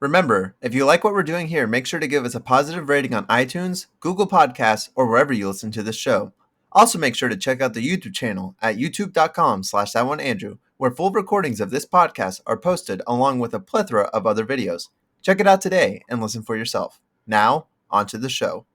Remember, if you like what we're doing here, make sure to give us a positive rating on iTunes, Google Podcasts, or wherever you listen to this show. Also, make sure to check out the YouTube channel at youtube.com/thatoneandrew, where full recordings of this podcast are posted along with a plethora of other videos. Check it out today and listen for yourself. Now, on to the show.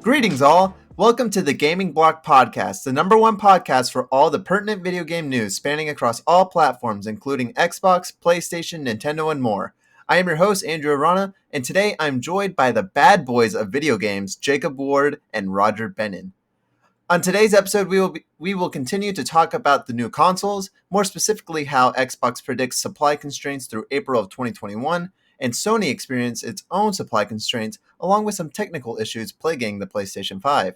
Greetings, all. Welcome to the Gaming Block Podcast, the #1 podcast for all the pertinent video game news spanning across all platforms, including Xbox, PlayStation, Nintendo, and more. I am your host, Andrew Arana, and today I'm joined by the bad boys of video games, Jacob Ward and Roger Bennon. On today's episode, we will continue to talk about the new consoles, more specifically how Xbox predicts supply constraints through April of 2021, and Sony experienced its own supply constraints, along with some technical issues plaguing the PlayStation 5.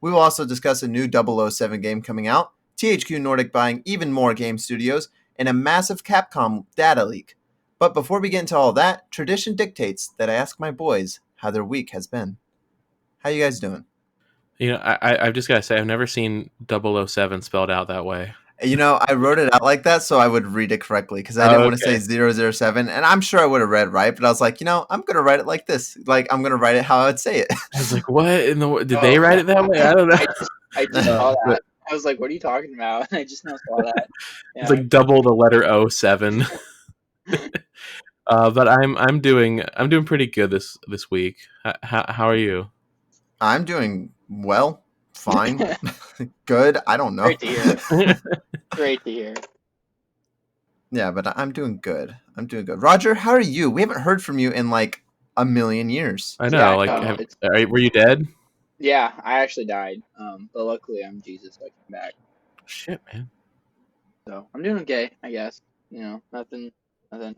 We will also discuss a new 007 game coming out, THQ Nordic buying even more game studios, and a massive Capcom data leak. But before we get into all that, tradition dictates that I ask my boys how their week has been. How you guys doing? You know, I've just got to say, I've never seen 007 spelled out that way. You know, I wrote it out like that so I would read it correctly because I didn't want to say 007, and I'm sure I would have read right, but I was like, I'm going to write it like this. Like, I'm going to write it how I would say it. I was like, what in the did they write it that way? I don't know. I just saw that. I was like, what are you talking about? I just now saw that. Yeah. It's like double the letter 07. But I'm doing pretty good this week. How are you? I'm doing well. Fine. Good. I don't know. Great to hear. Great to hear. Yeah, but I'm doing good. Roger, how are you? We haven't heard from you in like a million years. I know. Yeah, were you dead? Yeah, I actually died. But luckily I'm Jesus, so I came back. Shit, man. So I'm doing okay, I guess. Nothing. I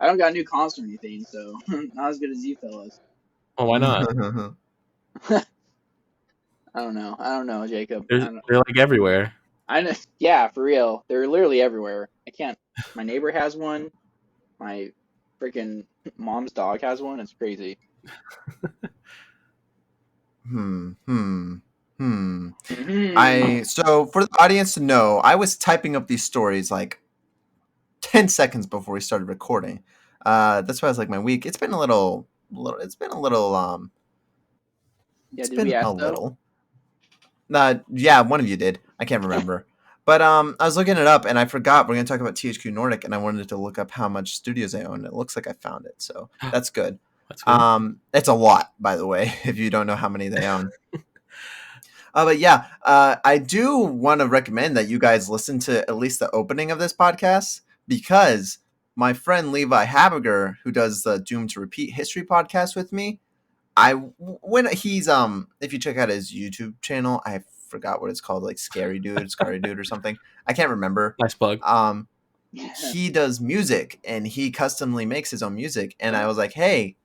don't got a new console or anything, so not as good as you fellas. Well, why not? I don't know, Jacob. They're like everywhere. I know. Yeah, for real. They're literally everywhere. I can't. My neighbor has one. My freaking mom's dog has one. It's crazy. So for the audience to know, I was typing up these stories like 10 seconds before we started recording. That's why I was like, my week. It's been a little. Yeah, one of you did. I can't remember. But I was looking it up, and I forgot we're going to talk about THQ Nordic, and I wanted to look up how much studios they own. It looks like I found it, so that's good. That's good. It's a lot, by the way, if you don't know how many they own. But yeah, I do want to recommend that you guys listen to at least the opening of this podcast, because my friend Levi Habiger, who does the Doom to Repeat History podcast with me, if you check out his YouTube channel, I forgot what it's called, like Scary Dude or something. I can't remember. Nice plug. He does music and he customly makes his own music. And I was like, hey,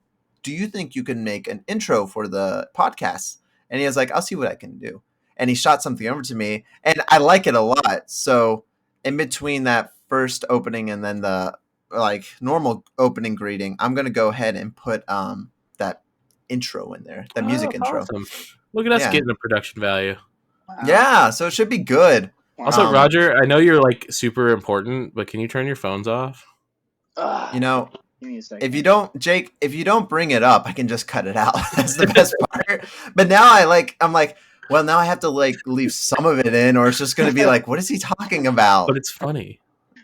do you think you can make an intro for the podcast? And he was like, I'll see what I can do. And he shot something over to me and I like it a lot. So in between that first opening and then the like normal opening greeting, I'm going to go ahead and put that intro in there, the music intro. Awesome. Look at us getting the production value. Wow. Yeah, so it should be good. Also, Roger, I know you're like super important, but can you turn your phones off? Give me a second. If you don't bring it up, I can just cut it out. That's the best part. But now I'm like, well, now I have to like leave some of it in, or it's just going to be like, what is he talking about? But it's funny.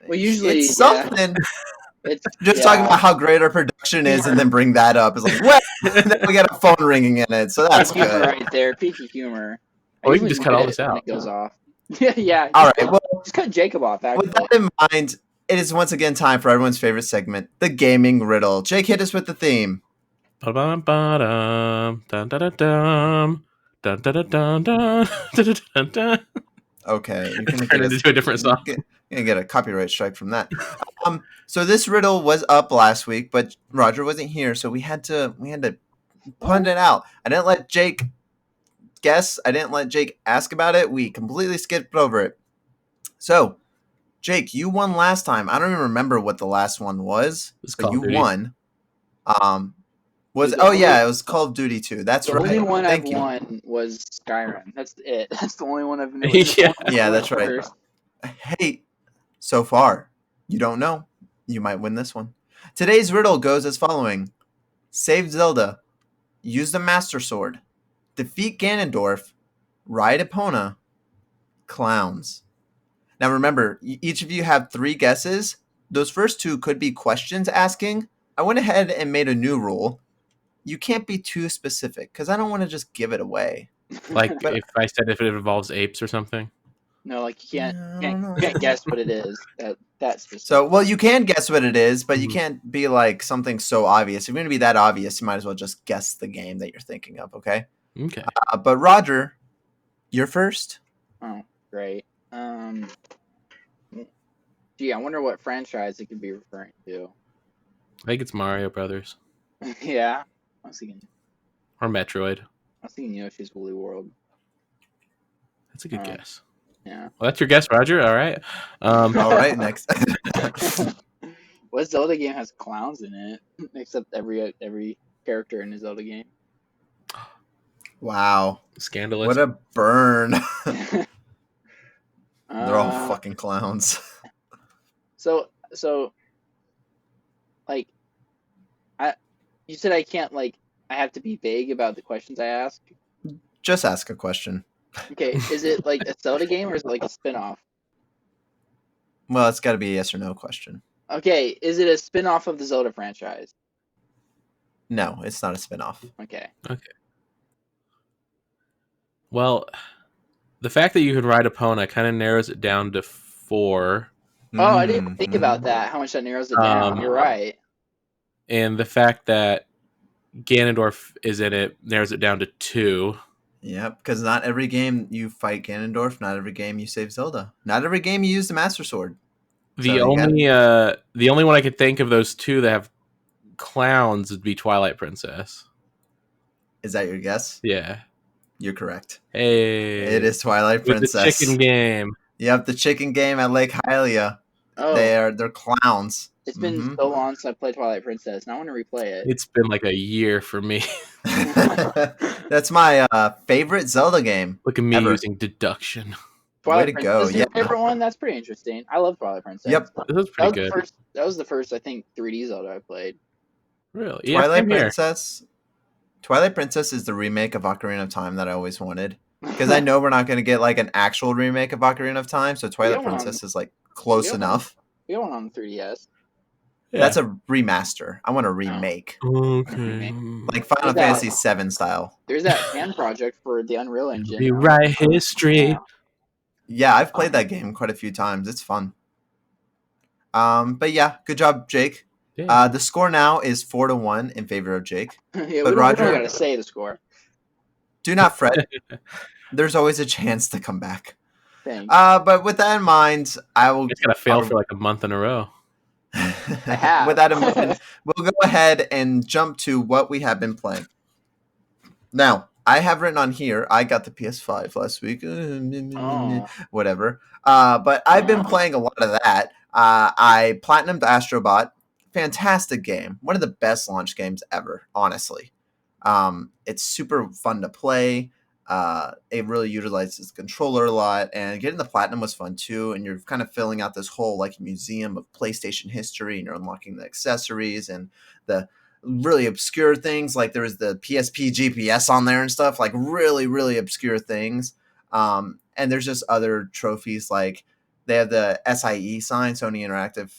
Well, usually it's something. It's just talking about how great our production is, and then bring that up. It's like, what? And then we got a phone ringing in it, so that's humor good. right there, peaky humor. Well, we can just cut all this out. It goes off. Yeah. All right. Well, just cut Jacob off. Actually. With that in mind, it is once again time for everyone's favorite segment, the gaming riddle. Jake, hit us with the theme. Okay, you can turn it into a different song. You're gonna get a copyright strike from that. So this riddle was up last week, but Roger wasn't here, so we had to put it out. I didn't let Jake guess. I didn't let Jake ask about it. We completely skipped over it. So, Jake, you won last time. I don't even remember what the last one was, It's but Call you of Duty. won. It was Call of Duty 2. That's The right. only one Thank I've you. won was Skyrim. That's it. That's the only one I've known. Yeah. That's right. Hey, so far, you don't know. You might win this one. Today's riddle goes as following. Save Zelda. Use the Master Sword. Defeat Ganondorf. Ride Epona. Clowns. Now remember, each of you have 3 guesses. Those first 2 could be questions asking. I went ahead and made a new rule. You can't be too specific because I don't want to just give it away. Like But- if I said if it involves apes or something. No, like you I don't know. can't guess what it is. That's specific. So, well, you can guess what it is, but you Mhm. can't be like something so obvious. If you're going to be that obvious, you might as well just guess the game that you're thinking of, okay? Okay. But Roger, you're first. Oh, great. Gee, I wonder what franchise it could be referring to. I think it's Mario Brothers Yeah, I was thinking Yoshi's Woolly World. That's a good Oh. guess. Yeah. Well, that's your guess, Roger. All right. All right, next. What Zelda game has clowns in it? Except every character in a Zelda game. Wow. Scandalous. What a burn. They're all Uh, fucking clowns. So, like, you said I can't, like, I have to be vague about the questions I ask. Just ask a question. Okay, is it like a Zelda game or is it like a spin-off? Well, it's got to be a yes or no question. Okay, is it a spin-off of the Zelda franchise? No, it's not a spin-off. Okay. Well, the fact that you can ride Epona kind of narrows it down to 4. Oh, I didn't think about that. How much that narrows it down. You're right. And the fact that Ganondorf is in it narrows it down to 2. Yep, because not every game you fight Ganondorf, not every game you save Zelda, not every game you use the Master Sword. The only one I could think of those 2 that have clowns would be Twilight Princess. Is that your guess? Yeah. You're correct. Hey. It is Twilight With Princess. the chicken game. Yep, the chicken game at Lake Hylia. Oh, They're clowns. it's been so long since I played Twilight Princess, and I want to replay it. It's been like a year for me. That's my favorite Zelda game. Look at me ever. using deduction. Twilight Way to Princess go, is your yeah. favorite one? That's pretty interesting. I love Twilight Princess. Yep. This was pretty good. That was the first, I think, 3D Zelda I played. Really? Yeah, Twilight same here. Princess. Twilight Princess is the remake of Ocarina of Time that I always wanted. Because I know we're not going to get like an actual remake of Ocarina of Time, so Twilight Yeah, Princess is like close yeah. enough. We got one on the 3DS. Yeah. That's a remaster. I want a remake. Okay. Like Final There's that- Fantasy VII style. There's that fan project for the Unreal Engine. Rewrite history. Yeah. Yeah, I've played that game quite a few times. It's fun. But yeah, good job, Jake. Yeah. The score now is 4-1 in favor of Jake. Yeah, But we Roger- don't gotta say the score. Do not fret. There's always a chance to come back. Thanks. But with that in mind, I will. It's gonna fail for like a month in a row. have. With that in mind, we'll go ahead and jump to what we have been playing. Now, I have written on here, I got the PS5 last week. Oh. Whatever. But I've been playing a lot of that. I platinumed Astrobot. Fantastic game. One of the best launch games ever, honestly. It's super fun to play. It really utilizes the controller a lot, and getting the platinum was fun too. And you're kind of filling out this whole like museum of PlayStation history, and you're unlocking the accessories and the really obscure things. Like there was the PSP GPS on there and stuff, like really, really obscure things. And there's just other trophies, like they have the SIE sign, Sony Interactive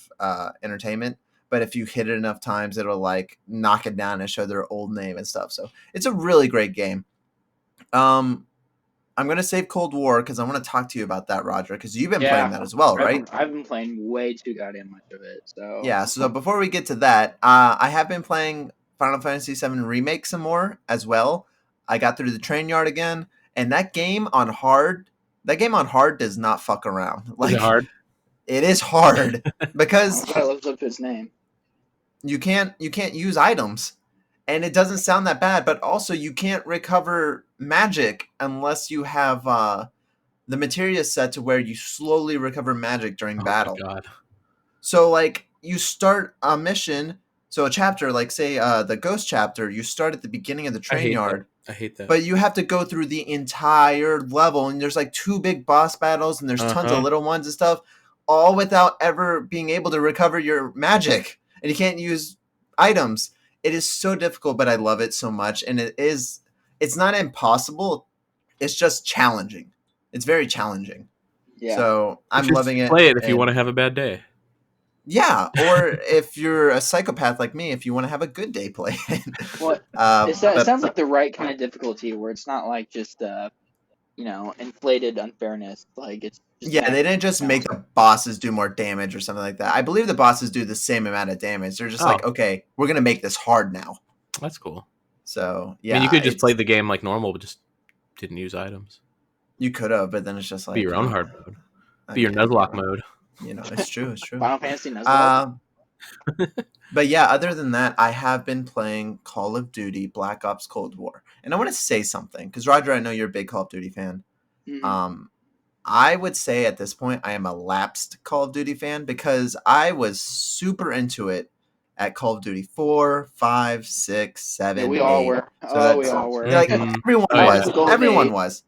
Entertainment. But if you hit it enough times, it'll like knock it down and show their old name and stuff. So it's a really great game. I'm going to save Cold War because I want to talk to you about that, Roger, because you've been playing that as well, right? I've been playing way too goddamn much of it. So Yeah, so before we get to that, I have been playing Final Fantasy VII Remake some more as well. I got through the train yard again, and that game on hard does not fuck around. Is it hard? It is hard because I looked up his name. you can't use items. and it doesn't sound that bad, but also you can't recover magic unless you have the materia set to where you slowly recover magic during Oh battle. my god. So like you start a mission, so a chapter, like say the ghost chapter, you start at the beginning of the train yard. I hate that. But you have to go through the entire level, and there's like 2 big boss battles, and there's tons of little ones and stuff, all without ever being able to recover your magic, and you can't use items. It is so difficult, but I love it so much, and it's not impossible. It's just challenging. It's very challenging. Yeah. So I'm Just loving it. Play it if you and- want to have a bad day. Yeah, or if you're a psychopath like me, if you want to have a good day, play it. Well, it sounds like the right kind of difficulty where it's not like just inflated unfairness. Like it's just yeah, they didn't just make the bosses do more damage or something like that. I believe the bosses do the same amount of damage. They're just like, okay, we're gonna make this hard now. That's cool. So yeah, I mean, you could just play the game like normal, but just didn't use items. You could have, but then it's just like Be your own hard mode. Be your Nuzlocke mode. It's true. It's true. Final Fantasy Nuzlocke. But yeah, other than that, I have been playing Call of Duty Black Ops Cold War, and I want to say something because Roger, I know you're a big Call of Duty fan. Mm-hmm. I would say at this point I am a lapsed Call of Duty fan because I was super into it at Call of Duty 4, 5, 6, 7, Yeah, we 8. all were. So we all were. Like everyone was. Golden Everyone Age. was.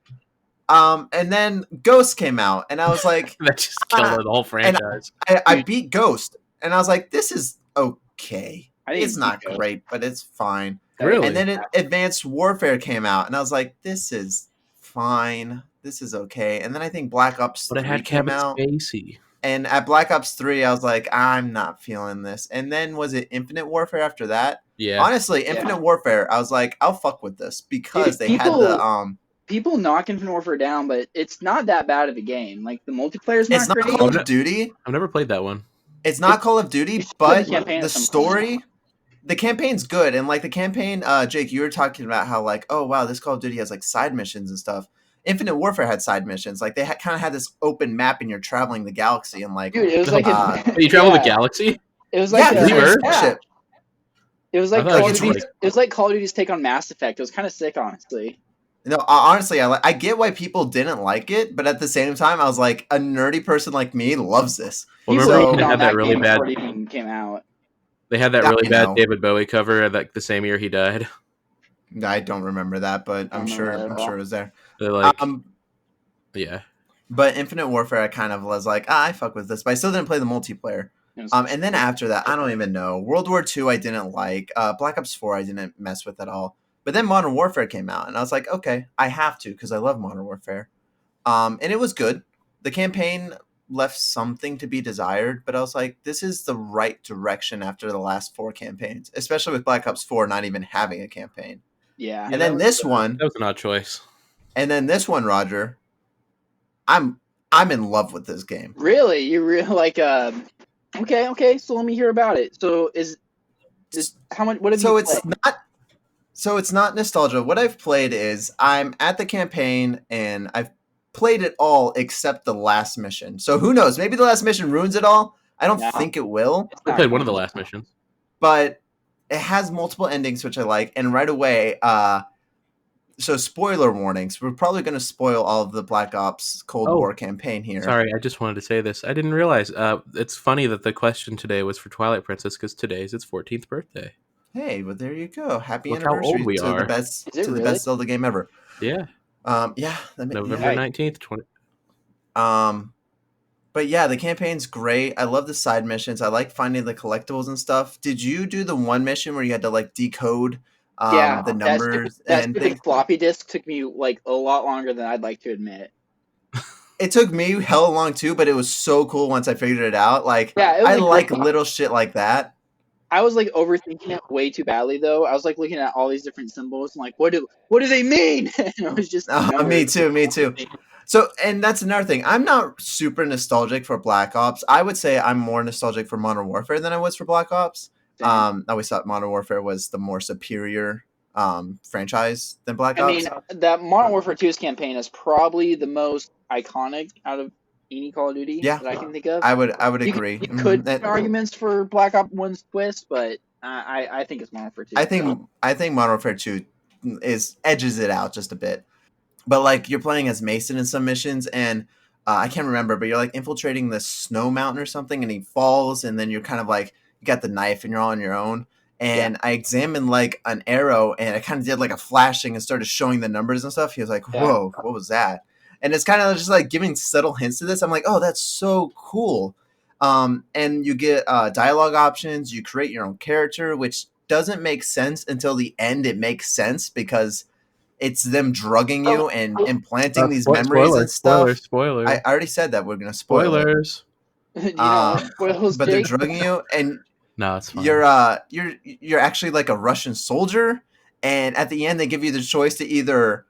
And then Ghost came out, and I was like, That just killed the whole franchise. I beat Ghost, and I was like, this is okay. I didn't It's not beat Ghost. great, but it's fine. Really? And then Advanced Warfare came out, and I was like, this is fine. This is okay. And then I think Black Ops 3 But it had came Kevin out. Spacey. And at Black Ops 3, I was like, I'm not feeling this. And then was it Infinite Warfare after that? Yeah. Honestly, Infinite Warfare, I was like, I'll fuck with this because they had the people knock Infinite Warfare down, but it's not that bad of a game. Like the multiplayer's not it's not great. Call of Duty. I've never played that one. It's not Call of Duty, you should play but the campaign the at some story, the campaign's good. And like the campaign, Jake, you were talking about how like, oh wow, this Call of Duty has like side missions and stuff. Infinite Warfare had side missions. Like they kind of had this open map, and you're traveling the galaxy, and like, Dude, it was like You travel the galaxy? It was like ship. It was like I thought Call it of was Duty. It was like Call of Duty's take on Mass Effect. It was kind of sick, honestly. No, honestly, I get why people didn't like it, but at the same time, I was like, a nerdy person like me loves this. Well, People remember hated they on had that really game bad. before it even came out. They had that Yeah, really I bad know. David Bowie cover like the same year he died. I don't remember that, but I I'm don't sure remember that at it was there. They're like, yeah. But Infinite Warfare, I kind of was like, I fuck with this, but I still didn't play the multiplayer. And then after that, I don't even know. World War II, I didn't like. Black Ops 4, I didn't mess with at all. But then Modern Warfare came out, and I was like, okay, I have to because I love Modern Warfare. And it was good. The campaign left something to be desired, but I was like, this is the right direction after the last 4 campaigns, especially with Black Ops 4 not even having a campaign. Yeah. And then this one, That was an odd choice. and then this one, Roger, I'm in love with this game. Really? You really like okay, so let me hear about it. So is how much what have you played? So it's not nostalgia. What I've played is I'm at the campaign and I've played it all except the last mission. So who knows? Maybe the last mission ruins it all. I don't think it will. I played one of the last missions. But it has multiple endings, which I like. And right away, so spoiler warnings. We're probably going to spoil all of the Black Ops Cold War campaign here. Sorry, I just wanted to say this. I didn't realize. It's funny that the question today was for Twilight Princess because today's its 14th birthday. Hey, well there you go. Happy Look how anniversary old we to are. the best really? best Zelda game ever. Yeah. Yeah. November 19th, 20. But yeah, the campaign's great. I love the side missions. I like finding the collectibles and stuff. Did you do the one mission where you had to like decode the numbers that stupid floppy disk took me like a lot longer than I'd like to admit. It took me hella long too, but it was so cool once I figured it out. Like, Yeah, it was I like like little shit like that. I was like overthinking it way too badly though. I was like looking at all these different symbols and like what do they mean? And it was just Me too. So, and that's another thing. I'm not super nostalgic for Black Ops. I would say I'm more nostalgic for Modern Warfare than I was for Black Ops. I always thought Modern Warfare was the more superior franchise than Black Ops. I mean, that Modern Warfare 2's campaign is probably the most iconic out of any Call of Duty that I can think of. I would agree. You could make arguments for Black Ops 1's twist, but I think it's Modern Warfare 2. I think Modern Warfare 2 edges it out just a bit. But like you're playing as Mason in some missions, and I can't remember, but you're like infiltrating the snow mountain or something, and he falls, and then you're kind of like you got the knife, and you're all on your own. And I examined like an arrow, and it kind of did like a flashing and started showing the numbers and stuff. He was like, "Whoa, what was that?" And it's kind of just like giving subtle hints to this. I'm like, "Oh, that's so cool." And you get dialogue options. You create your own character, which doesn't make sense until the end. It makes sense because it's them drugging you and implanting these memories and stuff. Spoiler. I already said that we're gonna spoil Spoilers. You don't want spoilers, but they're Jake? drugging you, and No, it's fine. you're actually like a Russian soldier, and at the end they give you the choice to either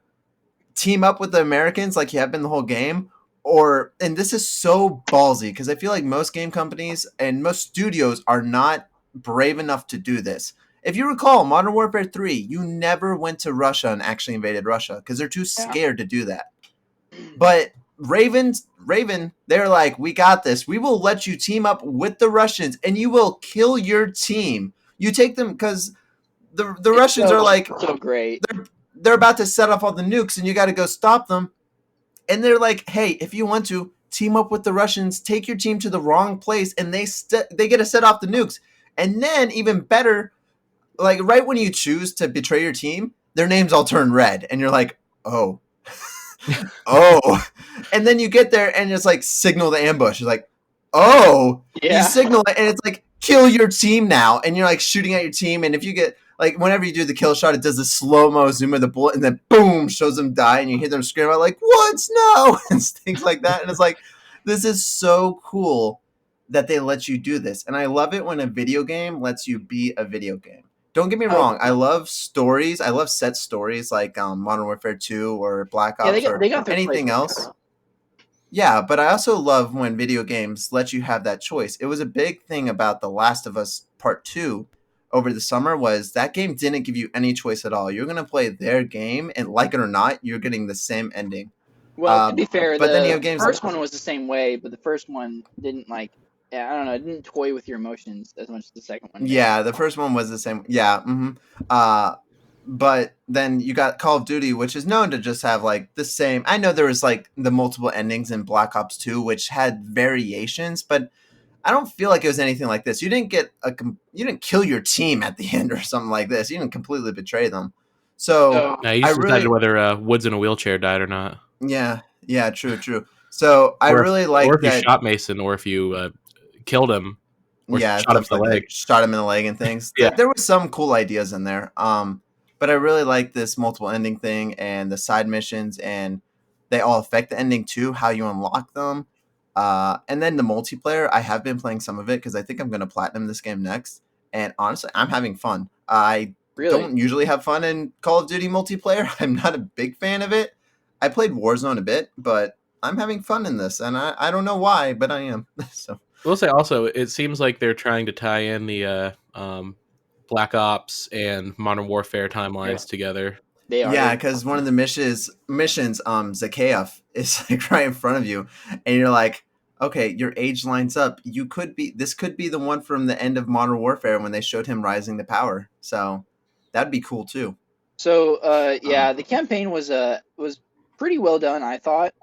team up with the Americans like you have been the whole game, or and this is so ballsy because I feel like most game companies and most studios are not brave enough to do this. If you recall, Modern Warfare 3, you never went to Russia and actually invaded Russia because they're too scared to do that. But Raven, they're like, we got this. We will let you team up with the Russians, and you will kill your team. You take them because the Russians are like so great. They're about to set off all the nukes, and you got to go stop them. And they're like, hey, if you want to team up with the Russians, take your team to the wrong place, and they get to set off the nukes. And then even better, like right when you choose to betray your team, their names all turn red, and you're like, oh. Oh, and then you get there and it's like signal the ambush. It's like, oh, you signal it and it's like kill your team now, and you're like shooting at your team. And if you get like whenever you do the kill shot, it does the slow mo zoom of the bullet, and then boom, shows them die, and you hear them scream out like "What? No!" and things like that. And it's like this is so cool that they let you do this, and I love it when a video game lets you be a video game. Don't get me wrong. I love stories. I love set stories like Modern Warfare 2 or Black Ops or anything else. Yeah, but I also love when video games let you have that choice. It was a big thing about The Last of Us Part 2 over the summer was that game didn't give you any choice at all. You're going to play their game, and like it or not, you're getting the same ending. Well, to be fair, but then you have games first one was the same way, but the first one didn't I don't know, it didn't toy with your emotions as much as the second one did. Yeah, the first one was the same. Yeah. But then you got Call of Duty, which is known to just have like the same. I know there was like the multiple endings in Black Ops 2, which had variations, but I don't feel like it was anything like this. You didn't kill your team at the end or something like this. You didn't completely betray them. So no, you just decided whether Woods in a wheelchair died or not. Yeah, true. So I really like that. Or if you shot Mason, or if you killed him, or shot him in the leg. Shot him in the leg and things. Yeah. There were some cool ideas in there. But I really like this multiple ending thing and the side missions, and they all affect the ending too, how you unlock them. And then the multiplayer, I have been playing some of it because I think I'm going to platinum this game next. And honestly, I'm having fun. I don't usually have fun in Call of Duty multiplayer. I'm not a big fan of it. I played Warzone a bit, but I'm having fun in this, and I don't know why, but I am. So we'll say also, it seems like they're trying to tie in the Black Ops and Modern Warfare timelines together. They are. Yeah, because one of the missions, Zakhaev is like right in front of you, and you're like, okay, your age lines up. This could be the one from the end of Modern Warfare when they showed him rising to power. So that'd be cool too. So the campaign was pretty well done, I thought.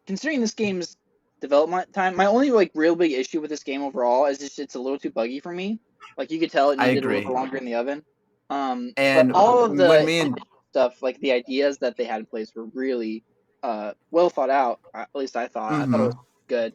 Considering this game's development time, my only real big issue with this game overall is just it's a little too buggy for me. Like you could tell it needed a little longer in the oven. And but all of the stuff, like the ideas that they had in place, were really well thought out. At least I thought. I thought it was good.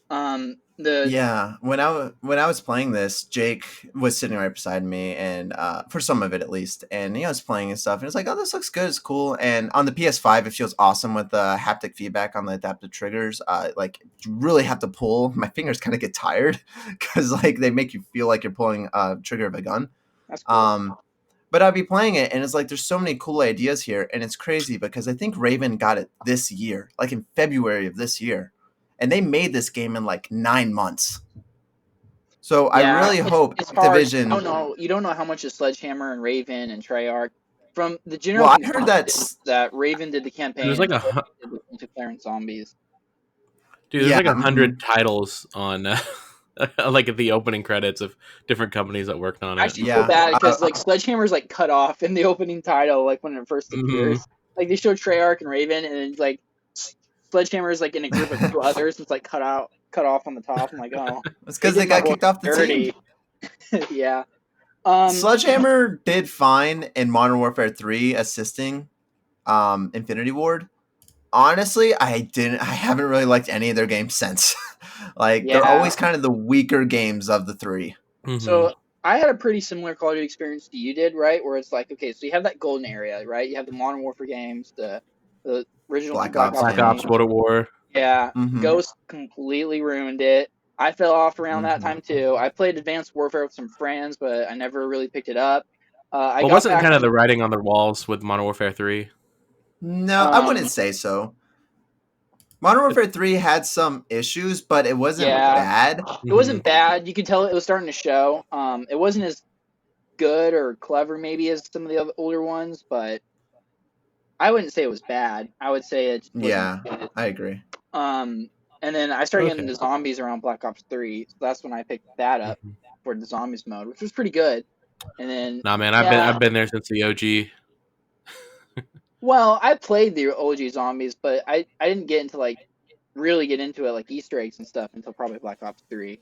When I was playing this, Jake was sitting right beside me, and for some of it at least, and he was playing and stuff, and it's like, oh, this looks good, it's cool. And on the PS5, it feels awesome with the haptic feedback on the adaptive triggers. Like you really have to pull. My fingers kind of get tired because like they make you feel like you're pulling a trigger of a gun. That's cool. But I'd be playing it, and it's like there's so many cool ideas here, and it's crazy because I think Raven got it this year, like in February of this year. And they made this game in like 9 months. So I really hope Division. You don't know how much is Sledgehammer and Raven and Treyarch. From the general, I heard that Raven did the campaign. There's like Clarence Zombies. Dude, there's like 100 titles on like at the opening credits of different companies that worked on I it. actually feel bad because like Sledgehammer's like cut off in the opening title, like when it first appears. Like they show Treyarch and Raven, and it's like Sledgehammer's like in a group of two others. It's like cut off on the top. I'm like, oh, it's because they got kicked off the team. Yeah. Sledgehammer did fine in Modern Warfare 3 assisting Infinity Ward. Honestly, I haven't really liked any of their games since. They're always kind of the weaker games of the three. So I had a pretty similar Call of Duty experience to you did, right? Where it's like, okay, so you have that golden area, right? You have the Modern Warfare games, the original Black Ops, World of War. Yeah, Ghost completely ruined it. I fell off around that time too. I played Advanced Warfare with some friends, but I never really picked it up. Wasn't kind of the writing on the walls with Modern Warfare 3? No, I wouldn't say so. Modern Warfare 3 had some issues, but it wasn't bad. It wasn't bad. You could tell it was starting to show. It wasn't as good or clever maybe as some of the other older ones, but I wouldn't say it was bad. I would say it wasn't good. I agree. And then I started getting into zombies around Black Ops 3, so that's when I picked that up for the zombies mode, which was pretty good. And then I've been there since the OG. Well, I played the OG zombies, but I didn't get into really get into it like Easter eggs and stuff until probably Black Ops 3.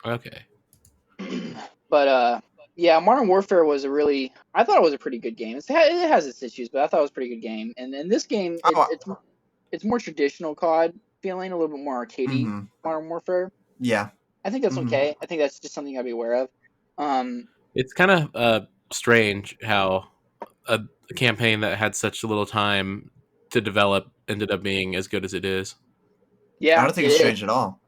Okay. But Modern Warfare was I thought it was a pretty good game. It has its issues, but I thought it was a pretty good game. And in this game, it's more traditional COD feeling, a little bit more arcadey Modern Warfare. Yeah. I think that's okay. I think that's just something you gotta be aware of. It's kind of strange how a campaign that had such a little time to develop ended up being as good as it is. Yeah, I don't think it's strange at all.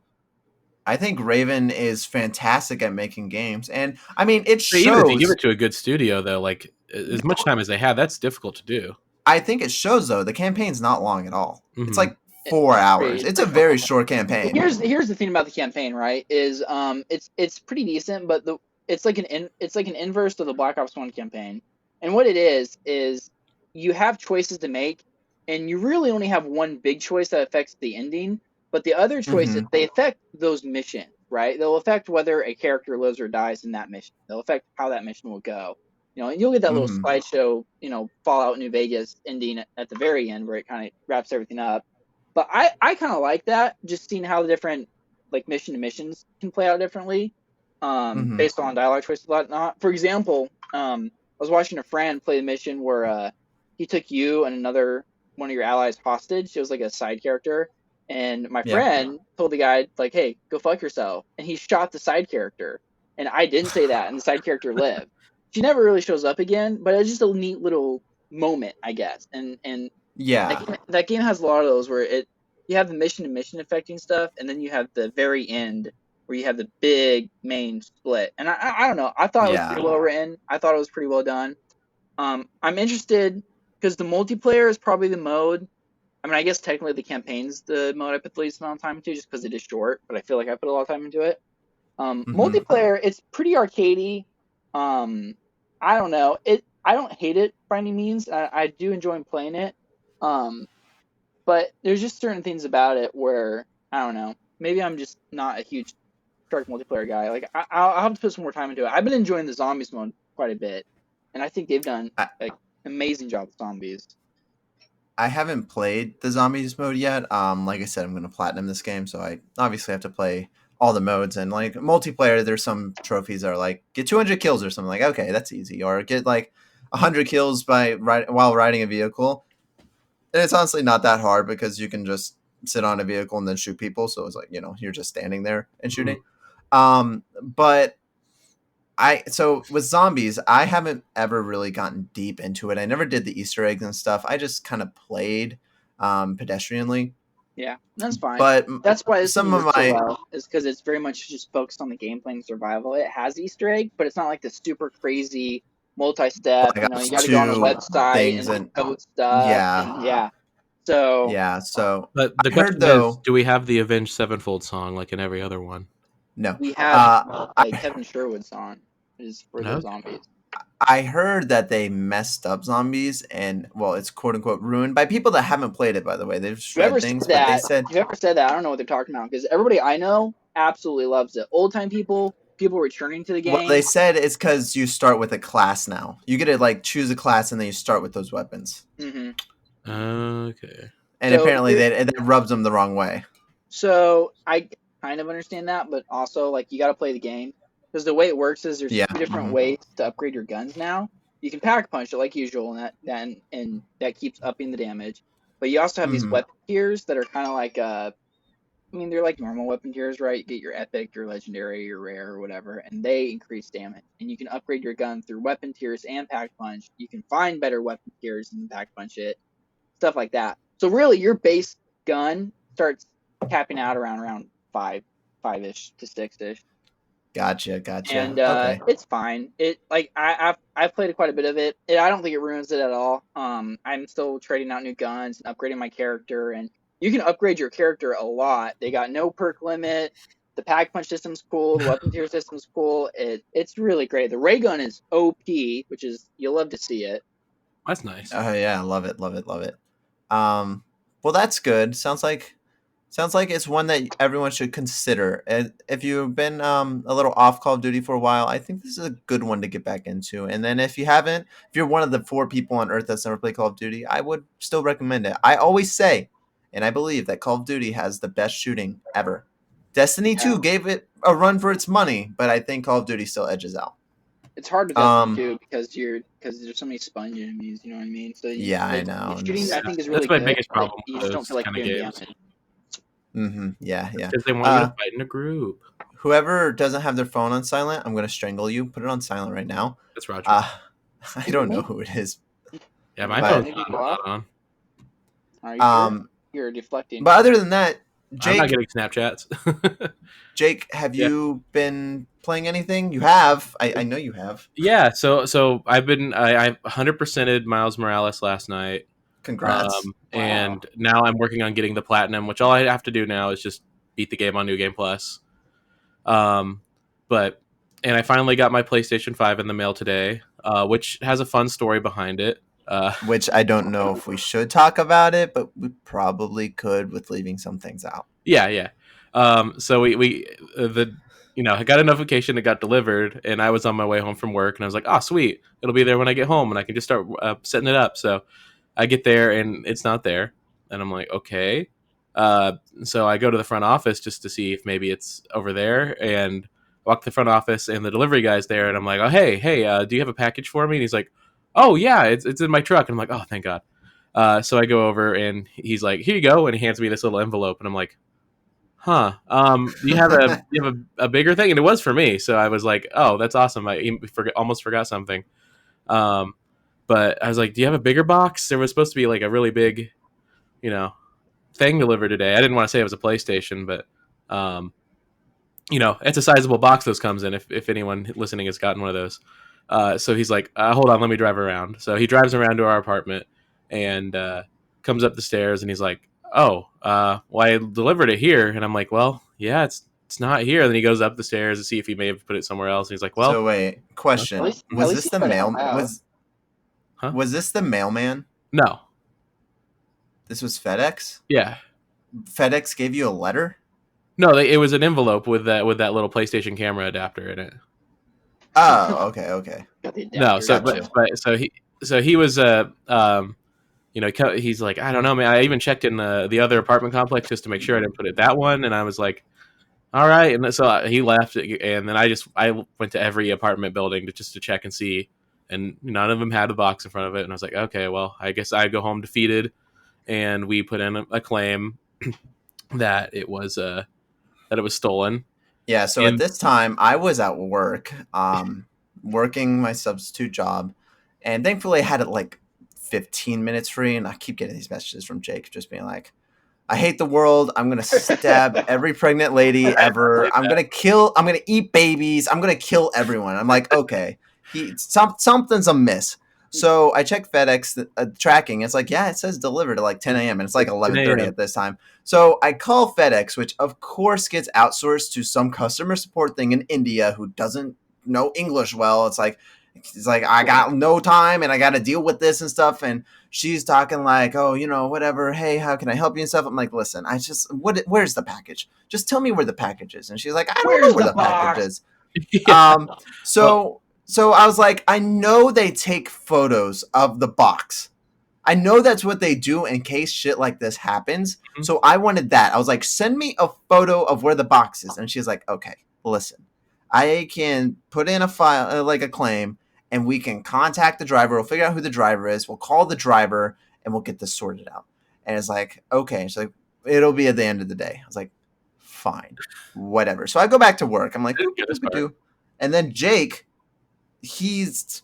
I think Raven is fantastic at making games, and I mean it shows. Even if you give it to a good studio, though, like as much time as they have, that's difficult to do. I think it shows though. The campaign's not long at all. It's like 4 hours. It's a very short campaign. Here's the thing about the campaign, right? Is it's pretty decent, but it's like an inverse to the Black Ops 1 campaign. And what it is you have choices to make, and you really only have one big choice that affects the ending. But the other choices, they affect those missions, right? They'll affect whether a character lives or dies in that mission. They'll affect how that mission will go. And you'll get that little slideshow, Fallout New Vegas ending at the very end where it kind of wraps everything up. But I kind of like that, just seeing how the different mission to missions can play out differently, based on dialogue choices and whatnot. For example, I was watching a friend play the mission where he took you and another one of your allies hostage. It was like a side character. And my friend told the guy, hey, go fuck yourself. And he shot the side character. And I didn't say that, and the side character lived. She never really shows up again, but it's just a neat little moment, I guess. And that game has a lot of those where you have the mission to mission affecting stuff, and then you have the very end where you have the big main split. And I don't know. I thought it was pretty well written. I thought it was pretty well done. I'm interested because the multiplayer is probably the mode. I mean, I guess technically the campaign's the mode I put the least amount of time into just because it is short, but I feel like I put a lot of time into it. Multiplayer, it's pretty arcadey. I don't know. I don't hate it by any means. I do enjoy playing it. But there's just certain things about it where, I don't know, maybe I'm just not a huge Shark multiplayer guy. I'll have to put some more time into it. I've been enjoying the zombies mode quite a bit, and I think they've done an amazing job with zombies. I haven't played the zombies mode yet. Like I said, I'm going to platinum this game, so I obviously have to play all the modes. And multiplayer, there's some trophies that are get 200 kills or something. Okay, that's easy. Or get 100 kills while riding a vehicle. And it's honestly not that hard because you can just sit on a vehicle and then shoot people. So it's you're just standing there and shooting. But with zombies, I haven't ever really gotten deep into it. I never did the Easter eggs and stuff. I just kind of played pedestrianly. Yeah, that's fine. But that's why some of my is because it's very much just focused on the gameplay and survival. It has Easter egg, but it's not like the super crazy multi-step. You got to go on a website and code stuff. Yeah. So but the question is, do we have the Avenged Sevenfold song like in every other one? No. We have Kevin Sherwood song is for the zombies. I heard that they messed up zombies and it's quote unquote ruined by people that haven't played it, by the way. They've just read things, but they said whoever said that, I don't know what they're talking about because everybody I know absolutely loves it. Old time people returning to the game. Well, they said it's because you start with a class now. You get to like choose a class and then you start with those weapons. Mm-hmm. Okay. And So apparently that rubs them the wrong way. So I kind of understand that, but also like you got to play the game because the way it works is there's Yeah. two different ways to upgrade your guns now. You can pack punch it like usual, and that keeps upping the damage. But you also have these weapon tiers that are kind of like I mean, they're like normal weapon tiers, right? You get your epic, your legendary, your rare, or whatever, and they increase damage. And you can upgrade your gun through weapon tiers and pack punch. You can find better weapon tiers and pack punch it, stuff like that. So really, your base gun starts capping out around five-ish to six-ish. Gotcha. And Okay. it's fine. It like I've played quite a bit of it. I don't think it ruins it at all. I'm still trading out new guns and upgrading my character, and you can upgrade your character a lot. They got no perk limit. The pack punch system's cool. The weapon tier system's cool. It's really great. The ray gun is OP, which is you'll love to see it. That's nice. Oh yeah, love it. Well, that's good. Sounds like it's one that everyone should consider. If you've been a little off Call of Duty for a while, I think this is a good one to get back into. And then if you're one of the 4 people on Earth that's never played Call of Duty, I would still recommend it. I always say, and I believe that Call of Duty has the best shooting ever. Destiny 2 gave it a run for its money, but I think Call of Duty still edges out. It's hard to Destiny 2 because there's so many sponge enemies, you know what I mean? So I know. The shooting I think is really That's my good. biggest problem. You just don't feel like doing games. damage. Yeah. Because they want you to fight in a group. Whoever doesn't have their phone on silent, I'm going to strangle you. Put it on silent right now. That's Roger. I don't know who it is. Yeah, my phone's not on. Are you sure? You're deflecting. But other than that, Jake, I'm not getting Snapchats. Jake, have you been playing anything? You have. I know you have. Yeah, so I 100%ed Miles Morales last night. Congrats. And now I'm working on getting the platinum, which all I have to do now is just beat the game on New Game Plus. And I finally got my PlayStation 5 in the mail today, which has a fun story behind it. Which I don't know if we should talk about it, but we probably could with leaving some things out. Yeah. So I got a notification that got delivered, and I was on my way home from work, and I was like, "Oh, sweet! It'll be there when I get home, and I can just start setting it up." So I get there, and it's not there, and I'm like, "Okay." So I go to the front office just to see if maybe it's over there, and walk to the front office, and the delivery guy's there, and I'm like, "Oh, hey, do you have a package for me?" And he's like, "Oh yeah, it's in my truck." And I'm like, "Oh, thank God." So I go over, and he's like, "Here you go," and he hands me this little envelope, and I'm like, "Huh? Do you have a bigger thing?" And it was for me, so I was like, "Oh, that's awesome." I almost forgot something. But I was like, "Do you have a bigger box?" There was supposed to be like a really big, thing delivered today. I didn't want to say it was a PlayStation, but it's a sizable box those comes in. If anyone listening has gotten one of those, so he's like, "Hold on, let me drive around." So he drives around to our apartment and comes up the stairs, and he's like, "Oh, well, I delivered it here." And I'm like, "Well, yeah, it's not here." And then he goes up the stairs to see if he may have put it somewhere else. And he's like, "Well." So wait, question: Was this the mail? Was this the mailman? No. This was FedEx. Yeah. FedEx gave you a letter? No, it was an envelope with that little PlayStation camera adapter in it. Oh, okay. No, so he was he's like, "I don't know, man." I even checked in the other apartment complex just to make sure I didn't put it that one, and I was like, "All right." And so he left, and then I went to every apartment building to check and see, and none of them had a box in front of it, and I was like, "Okay, well, I guess I'd go home defeated." And we put in a claim that it was stolen. Yeah, so at this time I was at work, working my substitute job, and thankfully I had it like 15 minutes free, and I keep getting these messages from Jake just being like, "I hate the world. I'm going to stab every pregnant lady ever. I'm going to eat babies. I'm going to kill everyone." I'm like, "Okay, something's amiss." So I check FedEx tracking. It's like, yeah, it says delivered at like 10 a.m. and it's like 11:30 at this time. So I call FedEx, which of course gets outsourced to some customer support thing in India who doesn't know English well. It's like, He's like, I got no time and I got to deal with this and stuff. And she's talking like, oh, whatever. Hey, how can I help you and stuff? I'm like, listen, where's the package? Just tell me where the package is. And she's like, I don't know where the package is. Yeah. So I was like, I know they take photos of the box. I know that's what they do in case shit like this happens. Mm-hmm. So I wanted that. I was like, send me a photo of where the box is. And she's like, okay, listen, I can put in a file, like a claim, and we can contact the driver. We'll figure out who the driver is. We'll call the driver and we'll get this sorted out. And it's like, okay. She's like, it'll be at the end of the day. I was like, fine, whatever. So I go back to work. I'm like, and then Jake, it's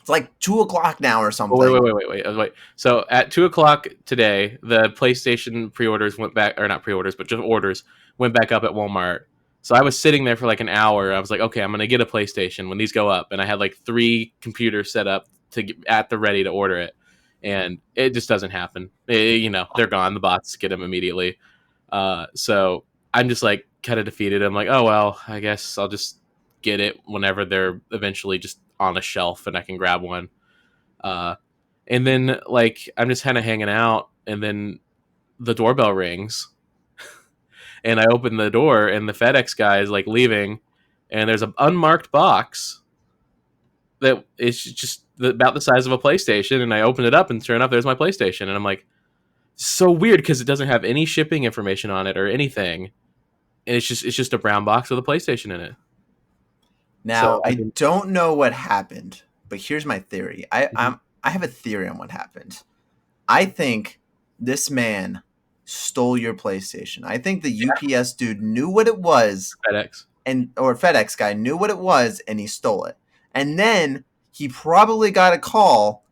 like 2:00 now or something. Wait. So at 2:00 today, the PlayStation pre-orders went back, or not pre-orders, but just orders went back up at Walmart. So I was sitting there for like an hour. I was like, okay, I'm going to get a PlayStation when these go up. And I had like 3 computers set up to get at the ready to order it. And it just doesn't happen. They're gone. The bots get them immediately. So I'm just like kind of defeated. I'm like, oh, well, I guess I'll just get it whenever they're eventually just on a shelf and I can grab one. And then like I'm just kind of hanging out, and then the doorbell rings. And I open the door, and the FedEx guy is like leaving, and there's an unmarked box that is just about the size of a PlayStation. And I open it up, and sure enough, there's my PlayStation. And I'm like, so weird because it doesn't have any shipping information on it or anything. And it's just a brown box with a PlayStation in it. Now, so, I don't know what happened, but here's my theory. I have a theory on what happened. I think this man stole your PlayStation. I think the UPS dude knew what it was. FedEx. Or FedEx guy knew what it was, and he stole it. And then he probably got a call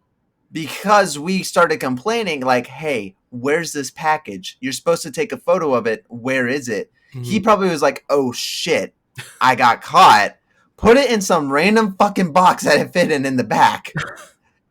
because we started complaining like, hey, where's this package? You're supposed to take a photo of it. Where is it? Mm-hmm. He probably was like, oh, shit, I got caught. Put it in some random fucking box that it fit in the back.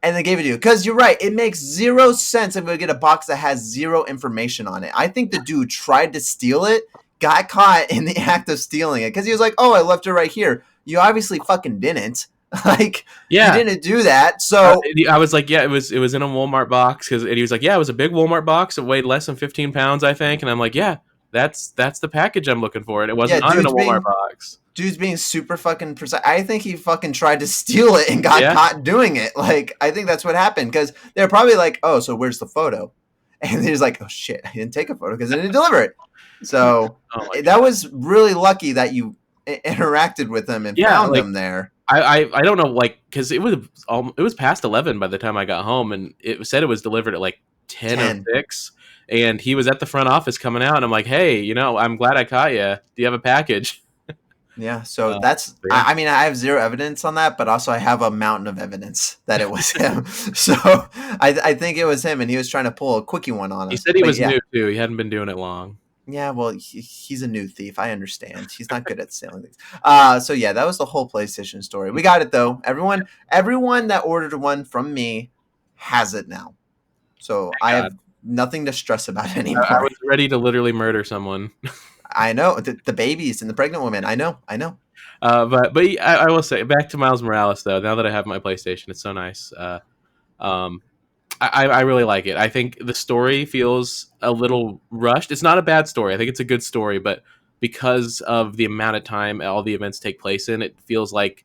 And they gave it to you. Because you're right. It makes zero sense if we get a box that has zero information on it. I think the dude tried to steal it, got caught in the act of stealing it. Because he was like, oh, I left it right here. You obviously fucking didn't. Like, you didn't do that. So I was like, yeah, it was in a Walmart box. And he was like, yeah, it was a big Walmart box. It weighed less than 15 pounds, I think. And I'm like, yeah, that's the package I'm looking for. And it wasn't in a Walmart box. Dude's being super fucking precise. I think he fucking tried to steal it and got caught doing it. Like, I think that's what happened, because they're probably like, oh, so where's the photo? And he's like, oh, shit, I didn't take a photo because I didn't deliver it. So that was really lucky that you interacted with him and found him there. I don't know, like, because it was past 11 by the time I got home, and it said it was delivered at like 10 or 6. And he was at the front office coming out, and I'm like, hey, I'm glad I caught you. Do you have a package? Yeah, so that's, I mean, I have zero evidence on that, but also I have a mountain of evidence that it was him. So I think it was him, and he was trying to pull a quickie one on us. He said he was new, too. He hadn't been doing it long. Yeah, well, he's a new thief. I understand. He's not good at stealing things. So yeah, that was the whole PlayStation story. We got it, though. Everyone that ordered one from me has it now. So I have nothing to stress about anymore. I was ready to literally murder someone. I know, the babies and the pregnant women. I know. But I will say, back to Miles Morales though. Now that I have my PlayStation, it's so nice. I really like it. I think the story feels a little rushed. It's not a bad story. I think it's a good story, but because of the amount of time all the events take place in, it feels like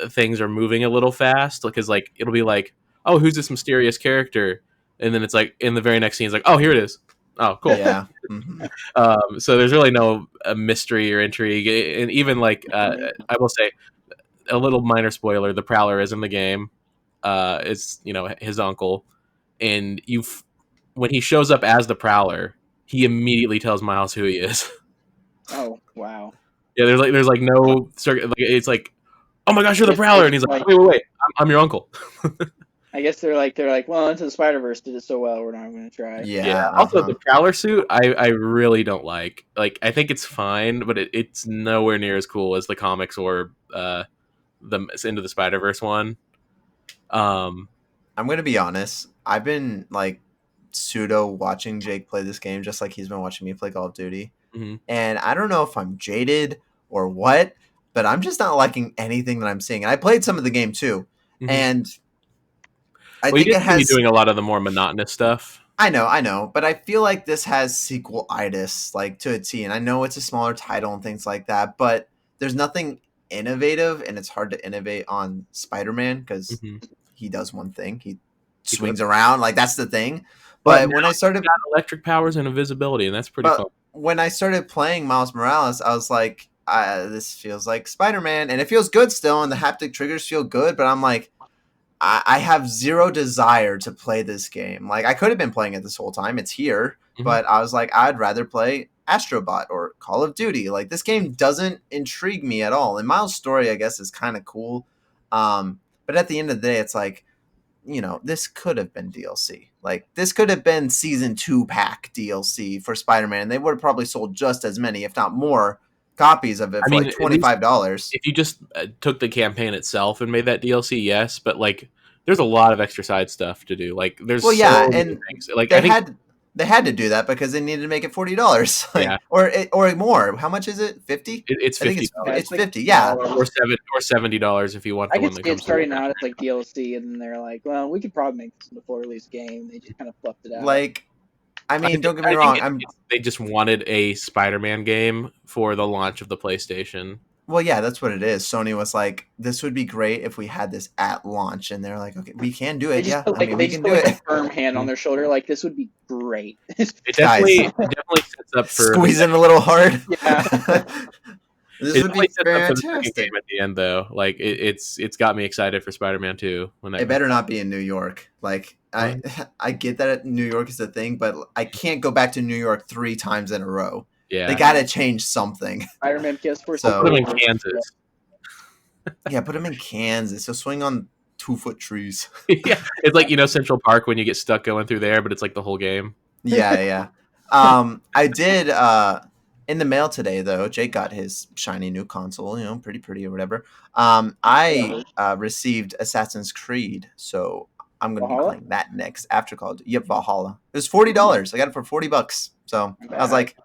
things are moving a little fast. Because like it'll be like, oh, who's this mysterious character? And then it's like in the very next scene, it's like, oh, here it is. Oh, cool. Yeah. Mm-hmm. So there's really no mystery or intrigue, and even like I will say a little minor spoiler: the Prowler is in the game. It's his uncle, and when he shows up as the Prowler, he immediately tells Miles who he is. Oh wow! Yeah, there's like no it's like, oh my gosh, you're the Prowler, and he's like, wait, I'm your uncle. I guess they're like, well, Into the Spider-Verse did it so well, we're not going to try. Yeah. Also, the Prowler suit, I really don't like. Like, I think it's fine, but it's nowhere near as cool as the comics or the Into the Spider-Verse one. I'm going to be honest. I've been like pseudo watching Jake play this game, just like he's been watching me play Call of Duty. Mm-hmm. And I don't know if I'm jaded or what, but I'm just not liking anything that I'm seeing. And I played some of the game too, and I think it has doing a lot of the more monotonous stuff. I know, but I feel like this has sequel-itis, like, to a T, and I know it's a smaller title and things like that, but there's nothing innovative, and it's hard to innovate on Spider-Man because he does one thing. He swings around, like, that's the thing. But when I started... got electric powers and invisibility, and that's pretty fun. When I started playing Miles Morales, I was like, this feels like Spider-Man, and it feels good still, and the haptic triggers feel good, but I'm like, I have zero desire to play this game. Like, I could have been playing it this whole time. It's here. But I was like, I'd rather play Astrobot or Call of Duty. Like, this game doesn't intrigue me at all. And Miles' story, I guess, is kind of cool. But at the end of the day, it's like, you know, this could have been DLC. Like, this could have been Season 2 pack DLC for Spider-Man. They would have probably sold just as many, if not more, copies of it for like $25. If you just took the campaign itself and made that DLC, yes, but like there's a lot of extra side stuff to do. Like there's so many things. Like they had to do that because they needed to make it $40, like, or more. How much is it? 50? It's 50. It's 50. Yeah, or $70 if you want. I guess it's starting out as like DLC, and then they're like, well, we could probably make this before release game. They just kind of fluffed it out. Like, I mean, don't get me wrong. They just wanted a Spider-Man game for the launch of the PlayStation. Well, yeah, that's what it is. Sony was like, this would be great if we had this at launch. And they're like, okay, we can do it. They just put a firm hand on their shoulder. Like, this would be great. It definitely sets up for... Squeezing a little hard. Yeah. This would be fantastic. For the game at the end, though. Like, it's got me excited for Spider-Man 2. It better not be in New York. Like, I get that New York is a thing, but I can't go back to New York 3 times in a row. Yeah, they got to change something. Spider-Man PS4. So put him in Kansas. Yeah, put him in Kansas. He'll swing on 2-foot trees. Yeah, it's like, you know, Central Park when you get stuck going through there, but it's like the whole game. Yeah. I did in the mail today though. Jake got his shiny new console. You know, pretty or whatever. I received Assassin's Creed, so I'm gonna be playing that next after Call of Duty. Yep, Valhalla. It was $40. I got it for $40. So I was like,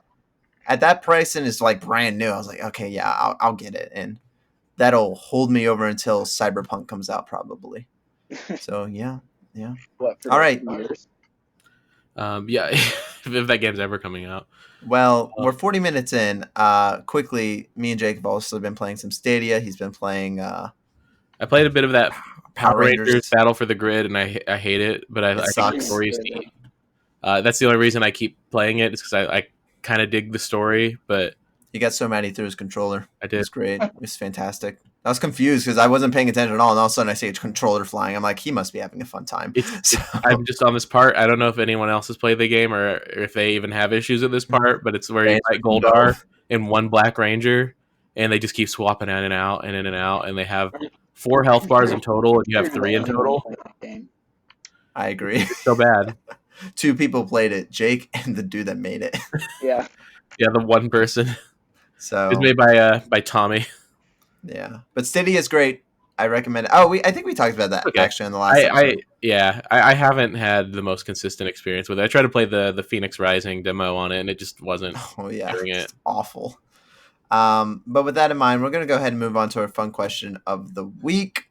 at that price, and it's like brand new. I was like, okay, yeah, I'll get it, and that'll hold me over until Cyberpunk comes out, probably. So yeah. All right. Yeah, if that game's ever coming out. Well, we're 40 minutes in. Quickly, me and Jake have also been playing some Stadia. He's been playing. I played a bit of that Power Rangers Battle for the Grid, and I hate it, but I think the story is neat. That's the only reason I keep playing it, is because I kind of dig the story, but he got so mad he threw his controller. I did. It's great. It's fantastic. I was confused because I wasn't paying attention at all, and all of a sudden I see a controller flying. I'm like, he must be having a fun time. I'm just on this part. I don't know if anyone else has played the game or if they even have issues at this part, but it's where you fight Goldar and one Black Ranger, and they just keep swapping in and out, and they have 4 health bars in total, and you have 3 in total. I agree. It's so bad. 2 people played it, Jake and the dude that made it. Yeah, the one person. So it was made by Tommy. Yeah, but Stadia is great. I recommend it. I think we talked about that actually in the last episode. I haven't had the most consistent experience with it. I tried to play the Phoenix Rising demo on it, and it just wasn't doing it. It's awful. But with that in mind, we're going to go ahead and move on to our fun question of the week.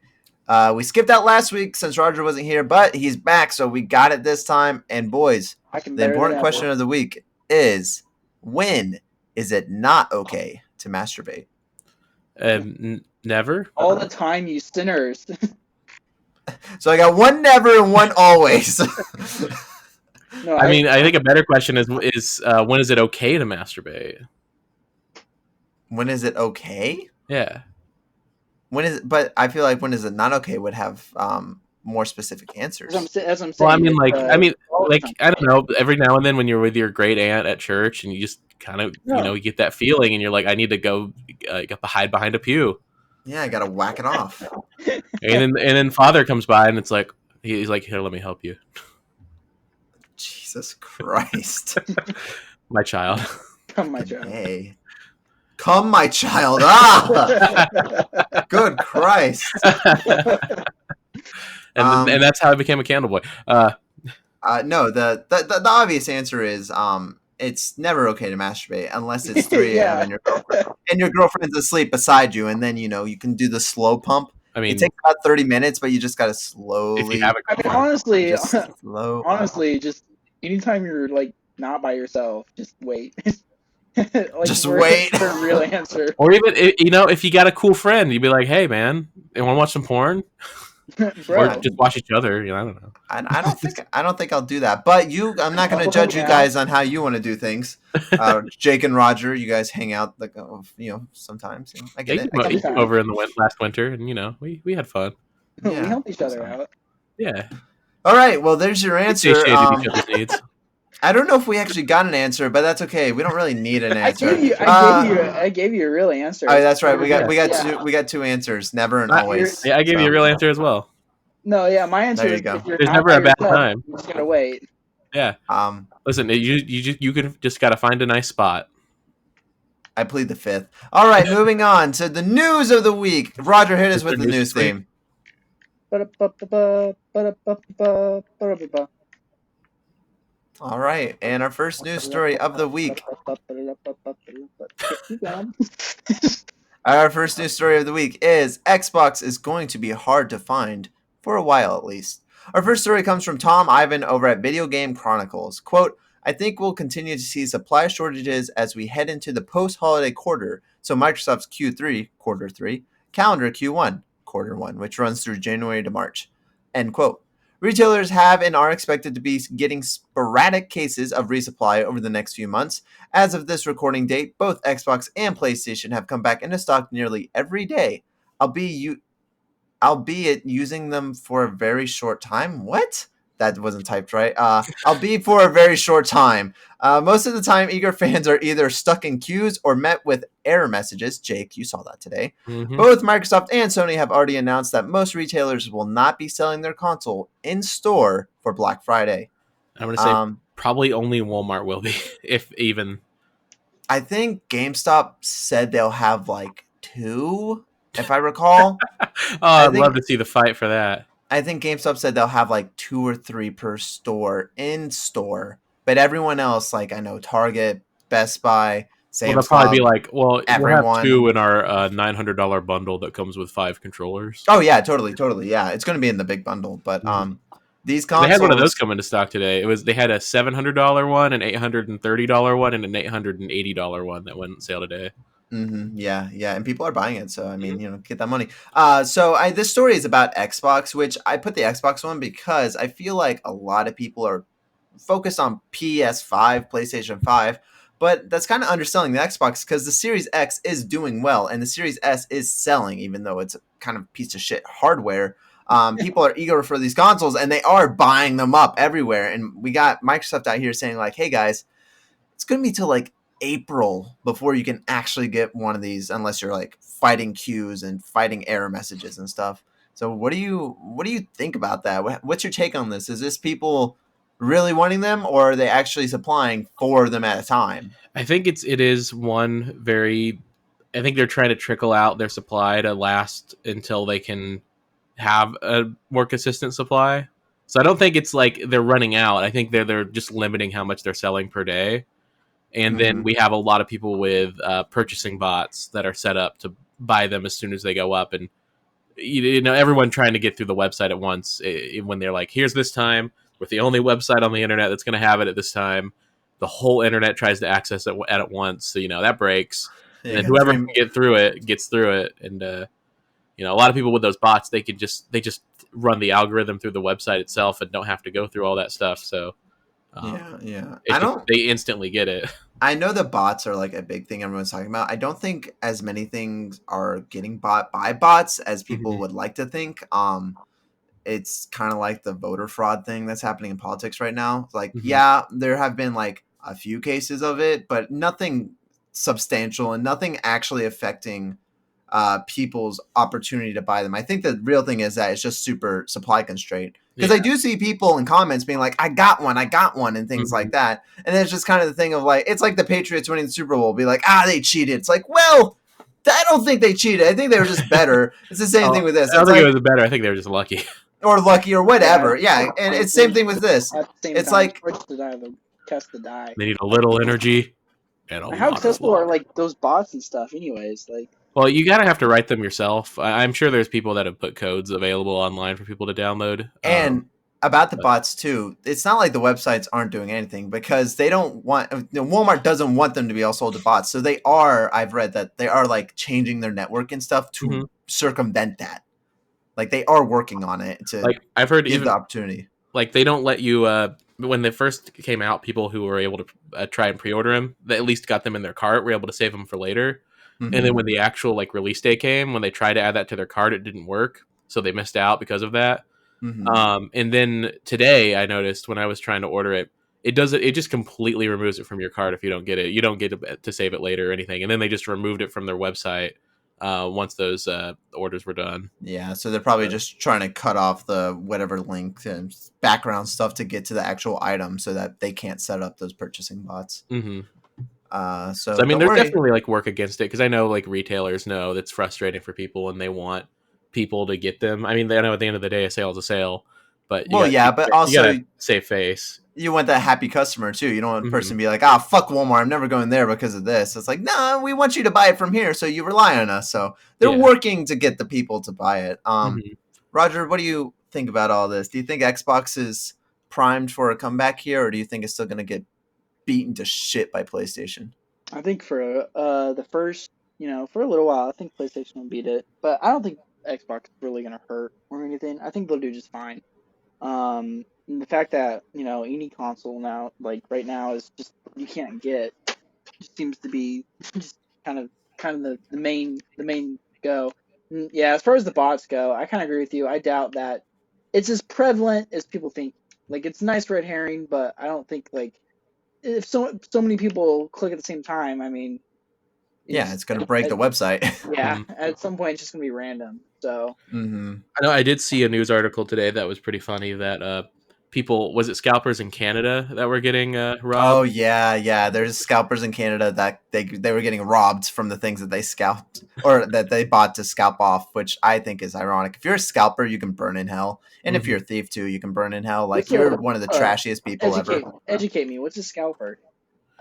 We skipped out last week since Roger wasn't here, but he's back, so we got it this time. And boys, the important question of the week is, when is it not okay to masturbate? Never. All the time, you sinners. So I got one never and one always. No, I mean, I think a better question is when is it okay to masturbate? When is it okay? Yeah. When is it? But I feel like when is it not okay would have more specific answers. As I'm saying. Well, I don't know. Every now and then, when you're with your great aunt at church, and you just kind of you get that feeling, and you're like, I need to go hide behind a pew. Yeah, I gotta whack it off. and then Father comes by, and it's like he's like, here, let me help you. Jesus Christ, my child. Come, my child. Hey. Come, my child. Ah! Good Christ. And that's how I became a candle boy. No, the obvious answer is it's never okay to masturbate unless it's 3 a.m. Yeah. and your girlfriend's asleep beside you, and then you can do the slow pump. I mean, It takes about 30 minutes, but you just gotta if you slowly, have a I mean, girlfriend, honestly, just slow. honestly, just anytime you're like not by yourself, just wait. Like Just for wait. for a real answer. or even if you got a cool friend, you'd be like, "Hey, man, you want to watch some porn, or Bro. just watch each other?" I don't know. I don't think I'll do that. But I'm not gonna judge you Yeah. guys on how you want to do things. Jake and Roger, you guys hang out like sometimes. I get it. I get He it. came over in the last winter, and we had fun. We Yeah. help each other out. Yeah, All right. Well, there's your we answer. satiated each other's needs. I don't know if we actually got an answer, but that's okay. We don't really need an answer. I gave you a real answer. Oh, that's right. We got Yeah. we got two answers. Never and Not- always. Yeah, I gave you a real answer as well. No, yeah, my answer There you is go. if you're There's not never by a bad yourself, time. you just gotta wait. Yeah. Listen, you can just gotta find a nice spot. I plead the fifth. All right, moving on to the news of the week. Roger, hit us Is there with the news news this week? theme. All right, and our first news story of the week. Our first news story of the week is Xbox is going to be hard to find, for a while at least. Our first story comes from Tom Ivan over at Video Game Chronicles. Quote, I think we'll continue to see supply shortages as we head into the post-holiday quarter, so Microsoft's Q3, quarter 3, calendar Q1, quarter 1, which runs through January to March. End quote. Retailers have and are expected to be getting sporadic cases of resupply over the next few months. As of this recording date, both Xbox and PlayStation have come back into stock nearly every day, albeit using them for a very short time. What? That wasn't typed right. Albeit for a very short time. Most of the time, eager fans are either stuck in queues or met with error messages. Jake, you saw that today. Mm-hmm. Both Microsoft and Sony have already announced that most retailers will not be selling their console in store for Black Friday. I'm gonna say probably only Walmart will be, if even. I think GameStop said they'll have like 2, if I recall. I'd love to see the fight for that. I think GameStop said they'll have like 2 or 3 per store in store, but everyone else, like I know Target, Best Buy, Sam's they'll Club, probably be like, well, everyone. we'll have 2 in our $900 bundle that comes with 5 controllers. Oh yeah, totally. Yeah, it's going to be in the big bundle, but these consoles. They had one of those come into stock today. They had a $700 one, an $830 one, and an $880 one that went on sale today. Mm-hmm. Yeah, and people are buying it, so I mean, get that money. This story is about Xbox, which I put the Xbox one because I feel like a lot of people are focused on PS5, PlayStation 5, but that's kind of underselling the Xbox because the Series X is doing well and the Series S is selling, even though it's a kind of piece of shit hardware. People are eager for these consoles and they are buying them up everywhere. And we got Microsoft out here saying like, hey guys, it's going to be till like April before you can actually get one of these unless you're like fighting queues and fighting error messages and stuff. So what do you think about that? What's your take on this? Is this people really wanting them or are they actually supplying 4 of them at a time? I think it is one very I think they're trying to trickle out their supply to last until they can have a more consistent supply. So I don't think it's like they're running out. I think they're just limiting how much they're selling per day. And then we have a lot of people with purchasing bots that are set up to buy them as soon as they go up. And, everyone trying to get through the website at once when they're like, here's this time. We're the only website on the internet that's going to have it at this time. The whole internet tries to access it at once. So, that breaks. And then whoever can get through it gets through it. And, a lot of people with those bots, they just run the algorithm through the website itself and don't have to go through all that stuff. So, they instantly get it. I know the bots are like a big thing everyone's talking about. I don't think as many things are getting bought by bots as people would like to think. It's kind of like the voter fraud thing that's happening in politics right now. Like, yeah, there have been like a few cases of it, but nothing substantial and nothing actually affecting people's opportunity to buy them. I think the real thing is that it's just super supply constraint. Because I do see people in comments being like, I got one, and things like that. And it's just kind of the thing of like, it's like the Patriots winning the Super Bowl, be like, they cheated. It's like, well, I don't think they cheated. I think they were just better. It's the same thing with this. I don't think it was better. I think they were just lucky. Or lucky or whatever. Yeah. And it's same thing with this. It's like, cast the die. They need a little energy and a How lot of accessible are love. like those bots and stuff, anyways? Like, Well, you gotta have to write them yourself. I'm sure there's people that have put codes available online for people to download. And about the but- bots too, it's not like the websites aren't doing anything because they don't want. Walmart doesn't want them to be all sold to bots, so they are. I've read that they are like changing their network and stuff to Mhm. circumvent that. Like they are working on it to Like I've heard give even the opportunity. like they don't let you when they first came out, people who were able to try and pre-order them, they at least got them in their cart, were able to save them for later. Mhm. And then when the actual like release day came, when they tried to add that to their cart, it didn't work, so they missed out because of that. And then today I noticed when I was trying to order it, it does it just completely removes it from your cart if you don't get it. You don't get to save it later or anything. And then they just removed it from their website once those orders were done. Yeah, so they're probably just trying to cut off the whatever link and background stuff to get to the actual item so that they can't set up those purchasing bots. Mm-hmm. So So I mean, don't there's worry. definitely like work against it because I know like retailers know that's frustrating for people and they want people to get them. I mean, they know at the end of the day, a sale is a sale, but Well, yeah, but you gotta also save face. you want that happy customer too. You don't want a person Mhm. to be like, "Ah, fuck Walmart. I'm never going there because of this." It's like, no, we want you to buy it from here, so you rely on us. So they're Yeah. working to get the people to buy it. Mhm. Roger, what do you think about all this? Do you think Xbox is primed for a comeback here, or do you think it's still going to get beaten to shit by PlayStation? I think for the first, for a little while, I think PlayStation will beat it, but I don't think Xbox is really gonna hurt or anything. I think they'll do just fine. And the fact that any console now, like right now, is just you can't get, just seems to be just kind of the main go. Yeah, as far as the bots go, I kind of agree with you. I doubt that it's as prevalent as people think. Like it's a nice red herring, but I don't think like if so many people click at the same time, I mean, Yeah, it's going to break the website. yeah, Mhm. at some point it's just gonna be random. So I know I did see a news article today that was pretty funny that people, was it scalpers in Canada that were getting Oh robbed? yeah. There's scalpers in Canada that they were getting robbed from the things that they scalped or that they bought to scalp off, which I think is ironic. If you're a scalper, you can burn in hell, and if Mhm. you're a thief too, you can burn in hell. Like what's a you're one of the trashiest people ever. educate me? What's a scalper?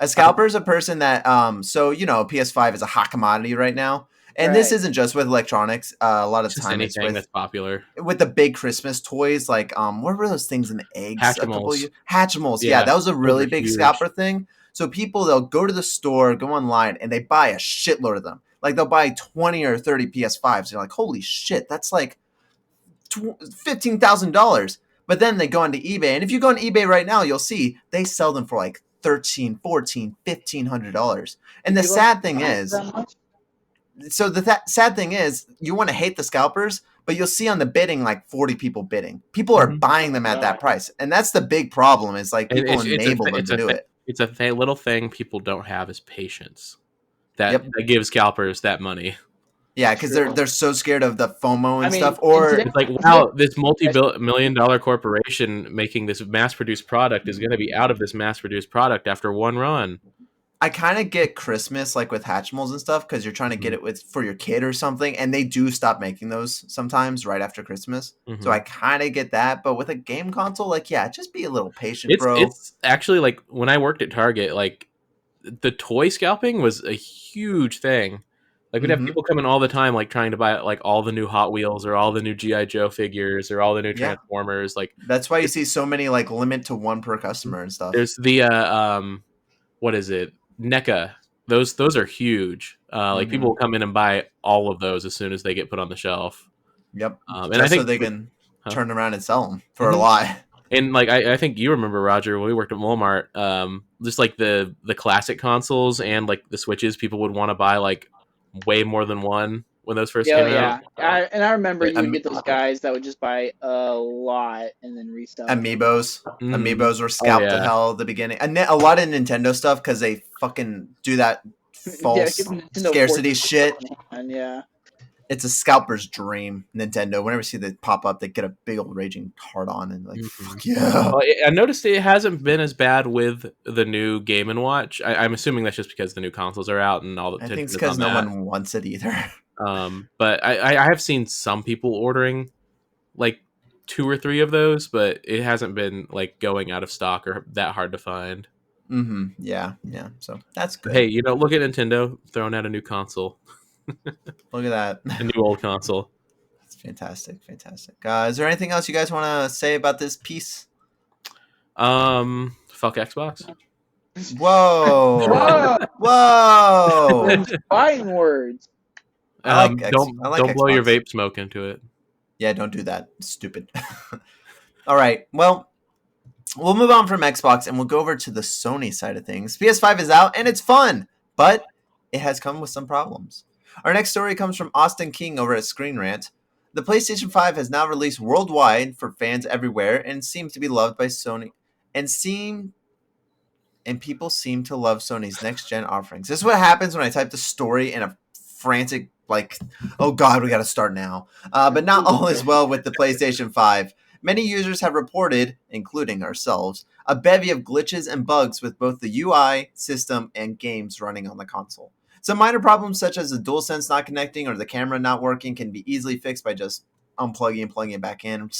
A scalper is a person that so PS5 is a hot commodity right now, and this Right. isn't just with electronics. A lot of Just time it's anything that's popular. with the big Christmas toys, like what were those things in eggs a couple of Hatchimals. years? Hatchimals, yeah, Yeah, that was a those really are big huge. scalper thing. So people they'll go to the store, go online, and they buy a shitload of them. Like they'll buy 20 or 30 PS5s. You're like, holy shit, that's like $15,000. But then they go onto eBay, and if you go on eBay right now, you'll see they sell them for like 13, 14, $1,500. And Do the people sad thing buy is, that much? so the sad thing is, you want to hate the scalpers, but you'll see on the bidding like 40 people bidding. People are Mhm. buying them at that price, and that's the big problem. Is like And people enable them it's to do it. it's a little thing people don't have is patience. That Yep. that gives scalpers that money. Yeah, because they're so scared of the FOMO I and mean, stuff. Or It's like, in wow, this multi-million dollar corporation making this mass-produced product is going to be out of this mass-produced product after one run. I kind of get Christmas like with Hatchimals and stuff because you're trying to get it with for your kid or something, and they do stop making those sometimes right after Christmas. So I kind of get that, but with a game console, like yeah, just be a little patient, bro. It's actually like when I worked at Target, like the toy scalping was a huge thing. Like we'd have Mm-hmm. people coming all the time, like trying to buy like all the new Hot Wheels or all the new GI Joe figures or all the new Yeah, Transformers. Like that's why you see so many like limit to one per customer and stuff. there's the what is it, NECA? Those are huge. Like people Mm-hmm. will come in and buy all of those as soon as they get put on the shelf. Yep, And I just so think they can huh? turn around and sell them for a Mhm. lot. And like I think you remember, Roger, when we worked at Walmart, just like the classic consoles and like the Switches, people would want to buy like way more than one when those first Yeah, came out. yeah. I remember Yeah. you would get those guys that would just buy a lot and then resell them. Amiibos. Mhm. Amiibos were Oh scalped to yeah. hell at the beginning. And a lot of Nintendo stuff because they fucking do that Yeah, give false Nintendo scarcity shit. And yeah. It's a scalper's dream, Nintendo. Whenever you see they pop up, they get a big old raging heart on and like, Mhm. fuck yeah. Well, I noticed it hasn't been as bad with the new Game and Watch. I'm assuming that's just because the new consoles are out and all the I think attention it's is because on no that. one wants it either. But I have seen some people ordering like two or three of those, but it hasn't been like going out of stock or that hard to find. Yeah. So that's good. Hey, look at Nintendo throwing out a new console, Look at that. a new old console. It's fantastic. Is there anything else you guys want to say about this piece? Fuck Xbox. Whoa. Whoa! Whoa. Fine words. I like Don't blow your Xbox. vape smoke into it. Yeah, don't do that. It's stupid. All right. Well, we'll move on from Xbox and we'll go over to the Sony side of things. PS5 is out and it's fun, but it has come with some problems. Our next story comes from Austin King over at Screen Rant. The PlayStation 5 has now released worldwide for fans everywhere and seems to be loved by Sony and people seem to love Sony's next gen offerings. This is what happens when I type the story in a frantic, like, oh god, we got to start now. But not all is well with the PlayStation 5. Many users have reported, including ourselves, a bevy of glitches and bugs with both the UI, system, and games running on the console. Some minor problems such as the DualSense not connecting or the camera not working can be easily fixed by just unplugging and plugging it back in,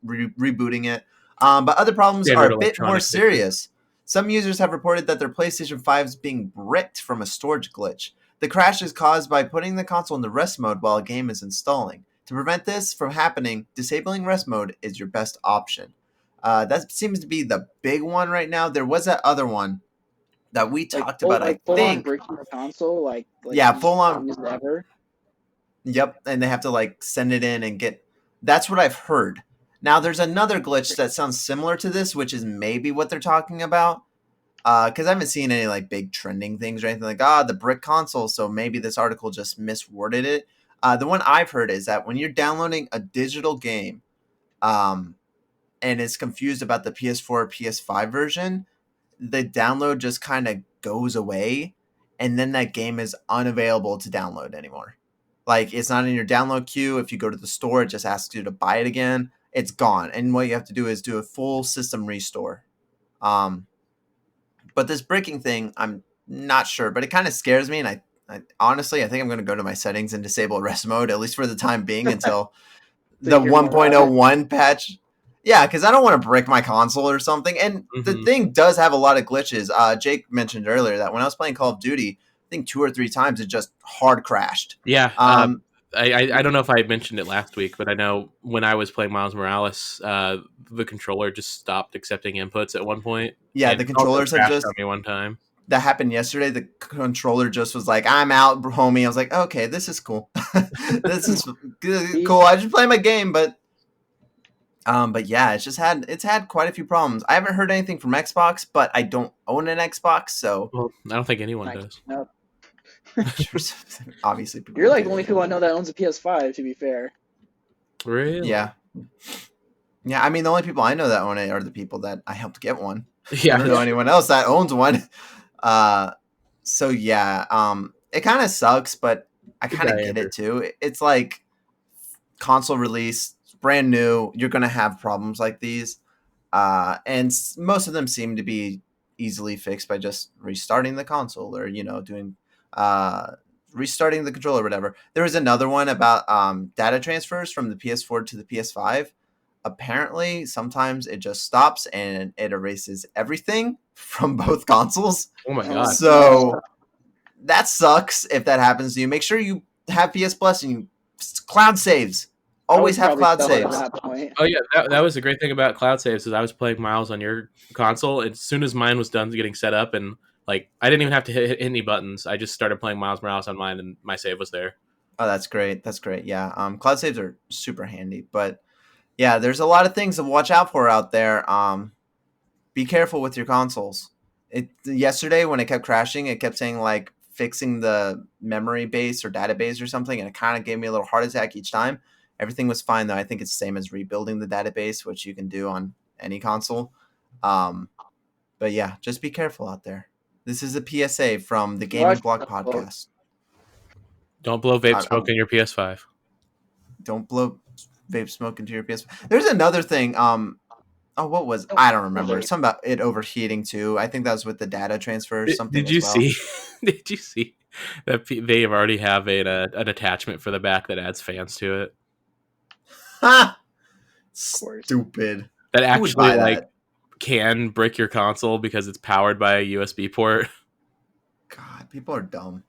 rebooting it. But other problems are Standard a bit more electronic serious. Some users have reported that their PlayStation 5 is being bricked from a storage glitch. The crash is caused by putting the console into rest mode while a game is installing. To prevent this from happening, disabling rest mode is your best option. That seems to be the big one right now. There was that other one that we talked about, I full on think. breaking the console, Yeah, full on. Ever. Yep, and they have to like send it in and get. That's what I've heard. Now, there's another glitch that sounds similar to this, which is maybe what they're talking about. Because I haven't seen any like big trending things or anything like the brick console. So maybe this article just misworded it. The one I've heard is that when you're downloading a digital game, and is confused about the PS4 or PS5 version, the download just kind of goes away, and then that game is unavailable to download anymore. Like it's not in your download queue. If you go to the store, it just asks you to buy it again. It's gone, and what you have to do is do a full system restore. But this bricking thing, I'm not sure, but it kind of scares me, and I honestly, I think I'm going to go to my settings and disable rest mode at least for the time being until the 1.01 patch. Yeah, because I don't want to brick my console or something. And the thing does have a lot of glitches. Jake mentioned earlier that when I was playing Call of Duty, I think 2 or 3 times it just hard crashed. Yeah. I don't know if I mentioned it last week, but I know when I was playing Miles Morales, the controller just stopped accepting inputs at one point. Yeah, the controllers have just on me one time. That happened yesterday. The controller just was like, "I'm out, homie." I was like, "Okay, this is cool. This is cool. I just play my game, but yeah, it's had quite a few problems. I haven't heard anything from Xbox, but I don't own an Xbox, so well, I don't think anyone does. No. Obviously, you're like the only people I know that owns a PS5. To be fair, really? Yeah. I mean, the only people I know that own it are the people that I helped get one. Yeah, I don't know anyone else that owns one. So yeah, it kind of sucks, but I kind of get it too. It's like console release, brand new. You're gonna have problems like these, and most of them seem to be easily fixed by just restarting the console or doing restarting the controller or whatever. There was another one about data transfers from the PS4 to the PS5. Apparently, sometimes it just stops and it erases everything from both consoles. Oh my god! So that sucks if that happens to you. Make sure you have PS Plus and you cloud saves. Always have cloud saves. Oh yeah, that was the great thing about cloud saves is I was playing Miles on your console, and as soon as mine was done getting set up, and like I didn't even have to hit any buttons. I just started playing Miles Morales on mine, and my save was there. Oh, that's great. That's great. Yeah, cloud saves are super handy, but yeah, there's a lot of things to watch out for out there. Be careful with your consoles. Yesterday when it kept crashing, it kept saying like fixing the memory base or database or something, and it kind of gave me a little heart attack each time. Everything was fine though. I think it's the same as rebuilding the database, which you can do on any console. But yeah, just be careful out there. This is a PSA from the Gaming Blog podcast. Don't blow vape smoke in your PS5. Don't blow vape smoke into your PS5. There's another thing. What was I don't remember. Something about it overheating too. I think that was with the data transfer or something. Did you see? Did you see that they already have an attachment for the back that adds fans to it? Ha! Stupid. That actually like can brick your console because it's powered by a USB port. God, people are dumb.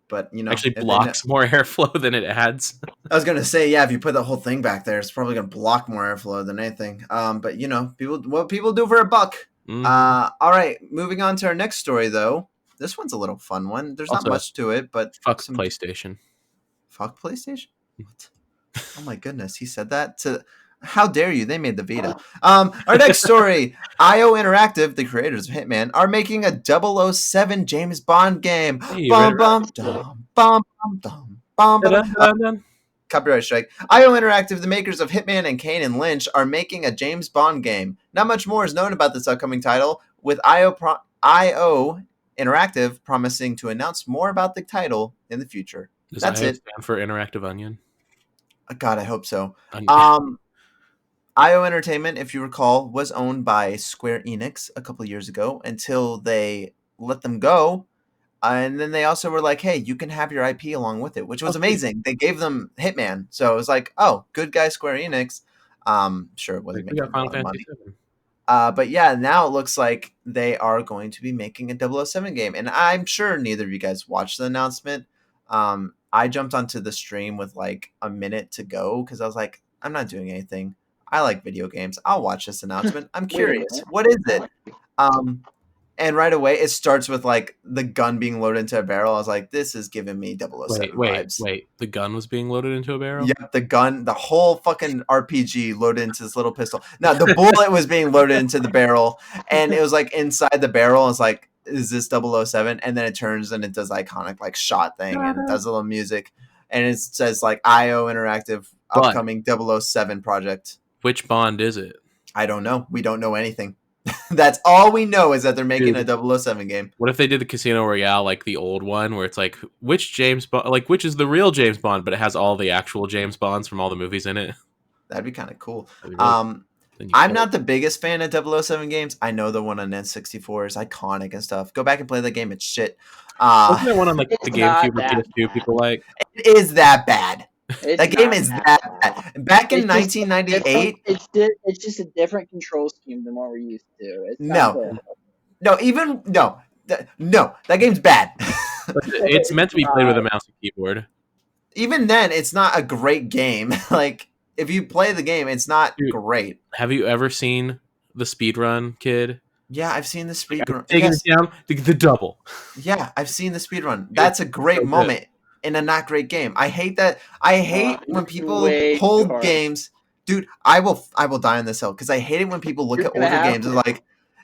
But you know, Actually if they know, blocks more airflow than it adds. I was gonna say, yeah, if you put the whole thing back there, it's probably gonna block more airflow than anything. But you know, what people do for a buck. Mm-hmm. All right, moving on to our next story though. This one's a little fun one. There's not Also, much to it, but fuck some PlayStation. fuck PlayStation. What? Oh my goodness, he said that to. How dare you? They made the Vita. Our next story: IO Interactive, the creators of Hitman, are making a 007 James Bond game. Hey, Bum bum dum bum bum dum bum bum. Copyright strike. IO Interactive, the makers of Hitman and Kane and Lynch, are making a James Bond game. Not much more is known about this upcoming title, with IO Interactive promising to announce more about the title in the future. Does That's IO it. stand for Interactive Onion? God, I hope so. Onion. IO Entertainment, if you recall, was owned by Square Enix a couple years ago until they let them go. And then they also were like, hey, you can have your IP along with it, which was amazing. They gave them Hitman. So it was like, oh, good guy, Square Enix. Sure, it wasn't We making got a Final lot of Fantasy money. VII. But yeah, now it looks like they are going to be making a 007 game. And I'm sure neither of you guys watched the announcement. I jumped onto the stream with like a minute to go because I was like, I'm not doing anything. I like video games. I'll watch this announcement. I'm Wait a curious. minute. What is it? And right away, it starts with like the gun being loaded into a barrel. I was like, this is giving me 007 vibes. Wait. The gun was being loaded into a barrel? Yep, the gun, the whole fucking RPG loaded into this little pistol. Now, the bullet was being loaded into the barrel, and it was like inside the barrel. It's like, is this 007? And then it turns and it does iconic like shot thing, and it does a little music, and it says like IO Interactive But upcoming 007 project. which Bond is it? I don't know. We don't know anything. That's all we know is that they're making Dude. a 007 game. What if they did the Casino Royale like the old one, where it's like which James Bond, like which is the real James Bond, but it has all the actual James Bonds from all the movies in it? That'd be kind of cool. That'd be really Then you I'm play not it. the biggest fan of 007 games. I know the one on N64 is iconic and stuff. Go back and play that game. It's shit. Wasn't there one on like It's the not GameCube or that PS2 bad. people like? It is that bad. It's That game not is that that bad. bad. Back in It's just 1998, It's just a different control scheme than what we're used to. It's No. not terrible. no, that game's bad. It's meant to be played with a mouse and keyboard. Even then, it's not a great game. Like, if you play the game, it's not Dude. great. Have you ever seen the speedrun kid? Yeah, I've seen the speedrun. Taking Yes. it down the double. Yeah, I've seen the speedrun. That's a great so moment in a not great game. I hate that. I hate when people way too hold hard. games. Dude, I will die on this hill because I hate it when people look You're at gonna older have games to.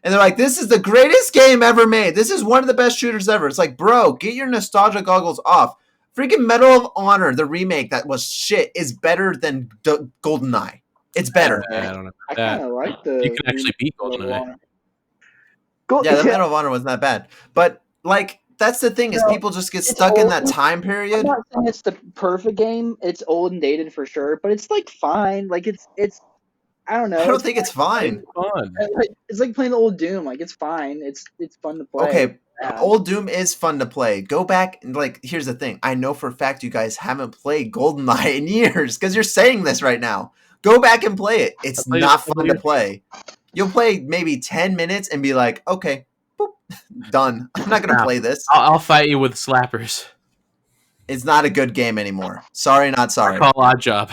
and they're like, this is the greatest game ever made. This is one of the best shooters ever. It's like, bro, get your nostalgia goggles off. Freaking Medal of Honor, the remake that was shit, is better than GoldenEye. It's better. I don't know. I kind of like the. You can actually beat GoldenEye. Yeah, the Medal of Honor wasn't that bad. But, like, that's the thing is No, people just get it's stuck in that old. time I'm period. not saying it's the perfect game. It's old and dated for sure, but it's like fine. Like it's. I don't know. I don't think it's fine. Fun. It's like playing the old Doom. Like it's fine. It's fun to play. Okay, Yeah. old Doom is fun to play. Go back and like here's the thing. I know for a fact you guys haven't played GoldenEye in years because you're saying this right now. Go back and play it. It's I'll play not it fun to play. You'll play maybe 10 minutes and be like, okay, boop, done. I'm not gonna play this. I'll fight you with slappers. It's not a good game anymore. Sorry, not sorry. Call Odd Job.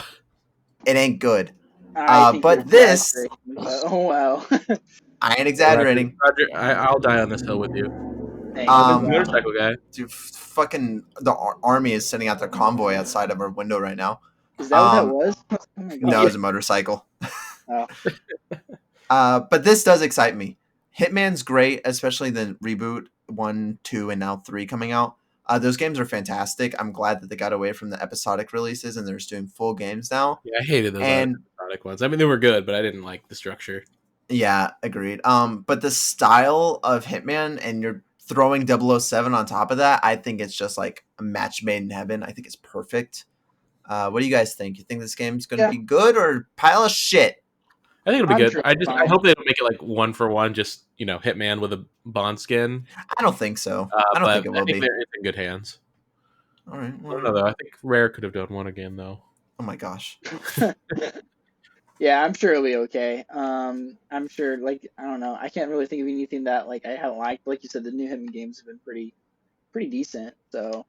It ain't good. I think but you're this- exaggerating, but, oh wow. I ain't exaggerating. Roger, I'll die on this hill with you. Thanks. Motorcycle guy. Dude, fucking the army is sending out their convoy outside of our window right now. Is that what that was? Oh my God. No, it's a motorcycle. Oh. But this does excite me. Hitman's great, especially the reboot 1, 2, and now 3 coming out. Those games are fantastic. I'm glad that they got away from the episodic releases and they're just doing full games now. Yeah, I hated those And episodic ones. I mean, they were good, but I didn't like the structure. yeah, agreed. But the style of Hitman and you're throwing 007 on top of that, I think it's just like a match made in heaven. I think it's perfect. What do you guys think? You think this game's going to be good or a pile of shit? I think it'll be I'm good. sure I it's fine. hope they don't make it like one for one, just Hitman with a Bond skin. I don't think so. I don't But think it will be. they're in good hands. All right. I don't know though. I think Rare could have done one again though. Oh my gosh. Yeah, I'm sure it'll be okay. I'm sure, like, I don't know. I can't really think of anything that like I haven't liked. Like you said, the new Hitman games have been pretty decent. So,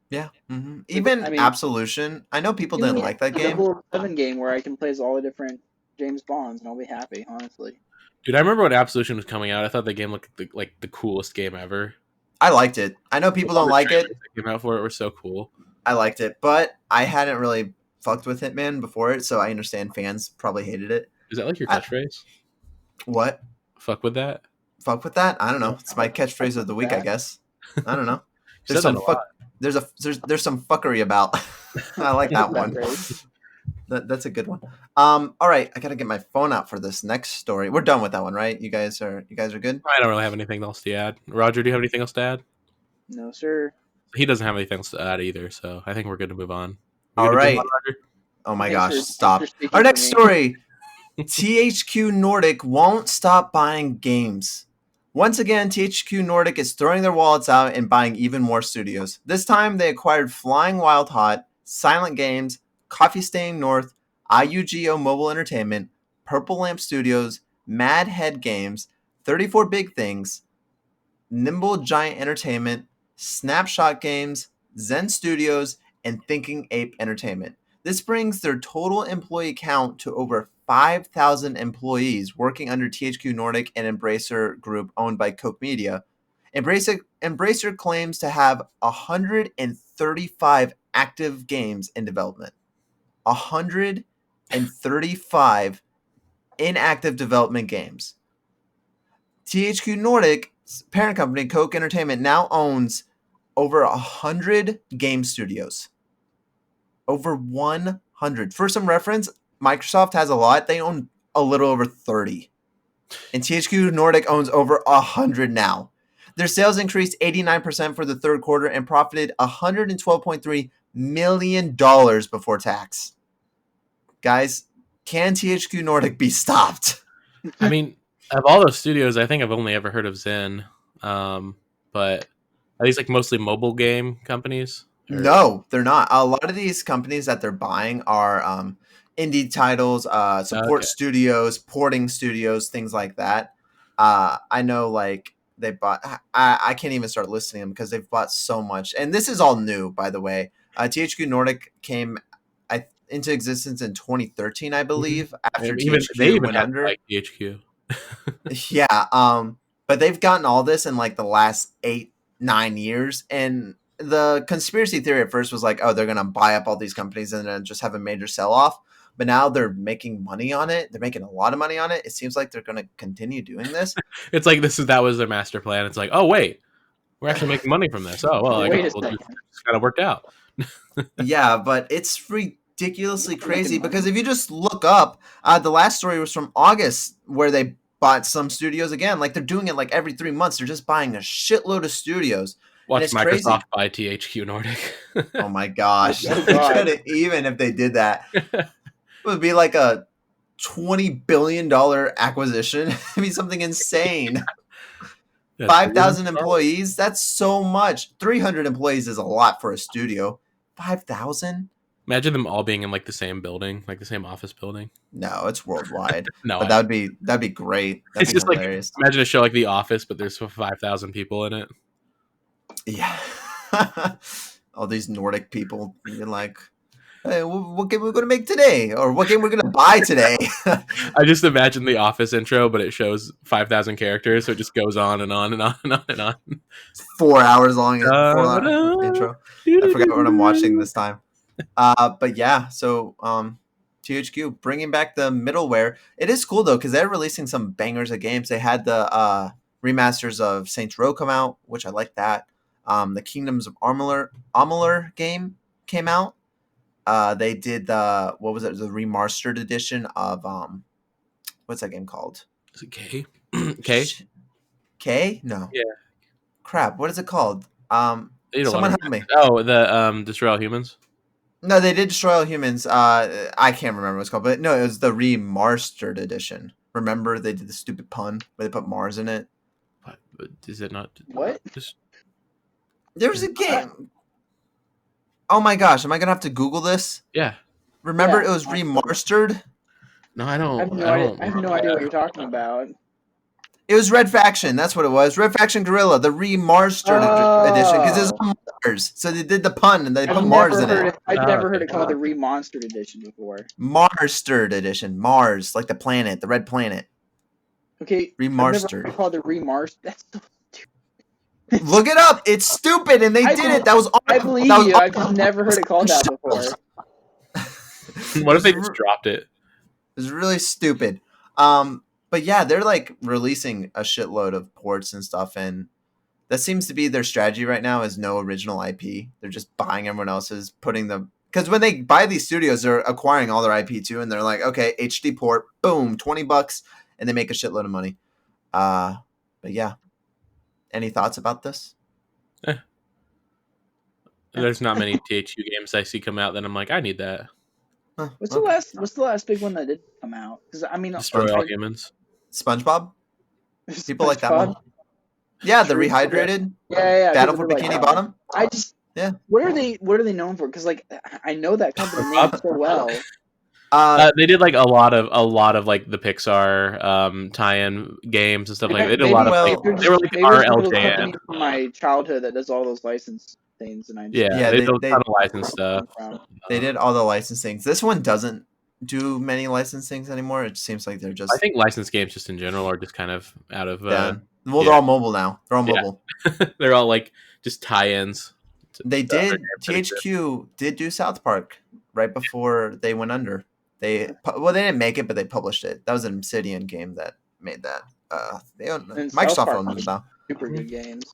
Yeah. I Even mean, Absolution. I know people give didn't me like that a game. 007 game where I can play as all the different James Bonds, and I'll be happy. Honestly, Dude, I remember when Absolution was coming out. I thought the game looked like the coolest game ever. I liked it. I know Like, people all don't the like trailers it. that came out for it were so cool. I liked it, but I hadn't really fucked with Hitman before it, so I understand fans probably hated it. Is that like your I, catchphrase? what? Fuck with that? Fuck with that? I don't know. Yeah. It's my I'll catchphrase go of the with week, I that. guess. I don't know. You There's said that some a lot. fuck. There's some fuckery about. I like I that love that one. phrase. That's a good one. All right, I gotta get my phone out for this next story. We're done with that one, right? You guys are good. I don't really have anything else to add. Roger, do you have anything else to add? No, sir. He doesn't have anything else to add either, so I think we're good to move on. We All good to move right. on, Roger? Oh my Thanks gosh, for stop. Our speaking for next me. story. THQ Nordic won't stop buying games. Once again, THQ Nordic is throwing their wallets out and buying even more studios. This time, they acquired Flying Wild Hot, Silent Games, Coffee Stain North, IUGO Mobile Entertainment, Purple Lamp Studios, Mad Head Games, 34 Big Things, Nimble Giant Entertainment, Snapshot Games, Zen Studios, and Thinking Ape Entertainment. This brings their total employee count to over 5,000 employees working under THQ Nordic and Embracer Group owned by Koch Media. Embracer claims to have 135 active games in development. 135 inactive development games. THQ Nordic's parent company, Koch Entertainment, now owns over 100 game studios. Over 100. For some reference, Microsoft has a lot. They own a little over 30. And THQ Nordic owns over 100 now. Their sales increased 89% for the third quarter and profited $112.3 million before tax. Guys, can THQ Nordic be stopped? I mean, of all those studios, I think I've only ever heard of Zen. But are these like mostly mobile game companies? Or No, they're not. A lot of these companies that they're buying are indie titles, support okay. studios, porting studios, things like that. I know, like they bought. I can't even start listing them because they've bought so much. And this is all new, by the way. THQ Nordic came into existence in 2013, I believe, after Even they THQ even went had under. like THQ. Yeah, but they've gotten all this in like the last 8-9 years, and the conspiracy theory at first was like, oh, they're gonna buy up all these companies and then just have a major sell off. But now they're making money on it. They're making a lot of money on it. It seems like they're gonna continue doing this. It's like that was their master plan. It's like, oh wait, we're actually making money from this. Oh well, I guess Wait a we'll second. just kind of worked out. Yeah, but it's ridiculously We're making crazy money. because if you just look up, the last story was from August where they bought some studios again. Like they're doing it like every 3 months. They're just buying a shitload of studios, and Watch it's Microsoft crazy. buy THQ Nordic. Oh my gosh. Oh I God. couldn't even if they did that. It would be like a $20 billion acquisition. It'd be something insane. Yeah, 5,000 employees? That's so much. 300 employees is a lot for a studio. 5,000? Imagine them all being in like the same building, like the same office building. No, it's worldwide. No, But that'd be great. That'd it's be just like hilarious. imagine a show like The Office, but there's 5,000 people in it. Yeah. All these Nordic people being like, hey, what game we're going to make today? Or what game we're going to buy today? I just imagine The Office intro, but it shows 5,000 characters, so it just goes on and on and on and on and on. 4 hours long 4 hour intro. I forgot what I'm watching this time. But yeah, so THQ bringing back the middleware. It is cool though because they're releasing some bangers of games. They had the remasters of Saints Row come out, which I like that. The Kingdoms of Amalur game came out. They did the what was it? The remastered edition of what's that game called? Is it K? K? K? No. Yeah. Crap. What is it called? They did a lot Someone of help me. Oh, the Destroy All Humans. No, they did Destroy All Humans. I can't remember what it's called, but no, it was the remastered edition. Remember they did the stupid pun where they put Mars in it? What? Is it not? What? Just, There was a game. Oh my gosh, am I gonna have to Google this? yeah. Remember Yeah, it was remastered? No, I don't. I have no idea what you're talking about. It was Red Faction. That's what it was. Red Faction Gorilla, the remastered edition, because it's on Mars. So they did the pun and they put Mars in it. I've never heard it called the remastered edition before. Marstered edition. Mars, like the planet, the red planet. Okay. Remastered. I've never heard it called the remastered. That's so stupid. Look it up. It's stupid, and they did it. That was. I believe you. I've just never heard it called that before. What if they just dropped it? It was really stupid. But yeah, they're like releasing a shitload of ports and stuff, and that seems to be their strategy right now. Is no original IP. They're just buying everyone else's, putting them. Because when they buy these studios, they're acquiring all their IP too, and they're like, okay, HD port, boom, $20, and they make a shitload of money. But yeah, any thoughts about this? There's not many THQ games I see come out that I'm like, I need that. Huh, What's the last big one that did come out? Because I mean, Destroy All Humans. SpongeBob. People like that one. Yeah, the rehydrated. Yeah. Battle for Bikini Bottom. Yeah. What are they known for? Because like I know that company name so well. They did like a lot of like the Pixar tie-in games and stuff like that. They did a lot of they were like RLJN from my childhood that does all those license things, and they did a ton of license stuff. They did all the license things. This one doesn't do many license things anymore. It seems like they're just. I think license games just in general are just kind of out of. Well, they're all mobile now. They're all mobile. They're all like just tie-ins. They did. THQ did do South Park right before they went under. They didn't make it, but they published it. That was an Obsidian game that made that. Microsoft owned it though. Super good games.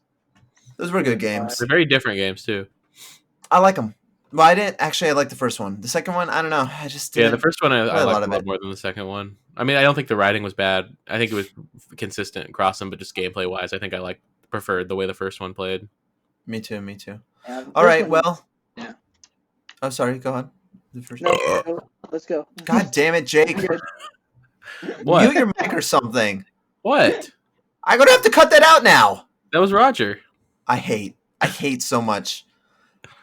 Those were good games. They're very different games too. I like them. Well, I didn't actually. I like the first one. The second one, I don't know. I just didn't the first one I liked a lot it. more than the second one. I mean, I don't think the writing was bad. I think it was consistent across them, but just gameplay wise, I think I preferred the way the first one played. Me too. Yeah, all right. Well. Yeah. Oh, sorry. Go on. No, let's go. God damn it, Jake! What? Mute your mic or something. What? I'm gonna have to cut that out now. That was Roger. I hate so much.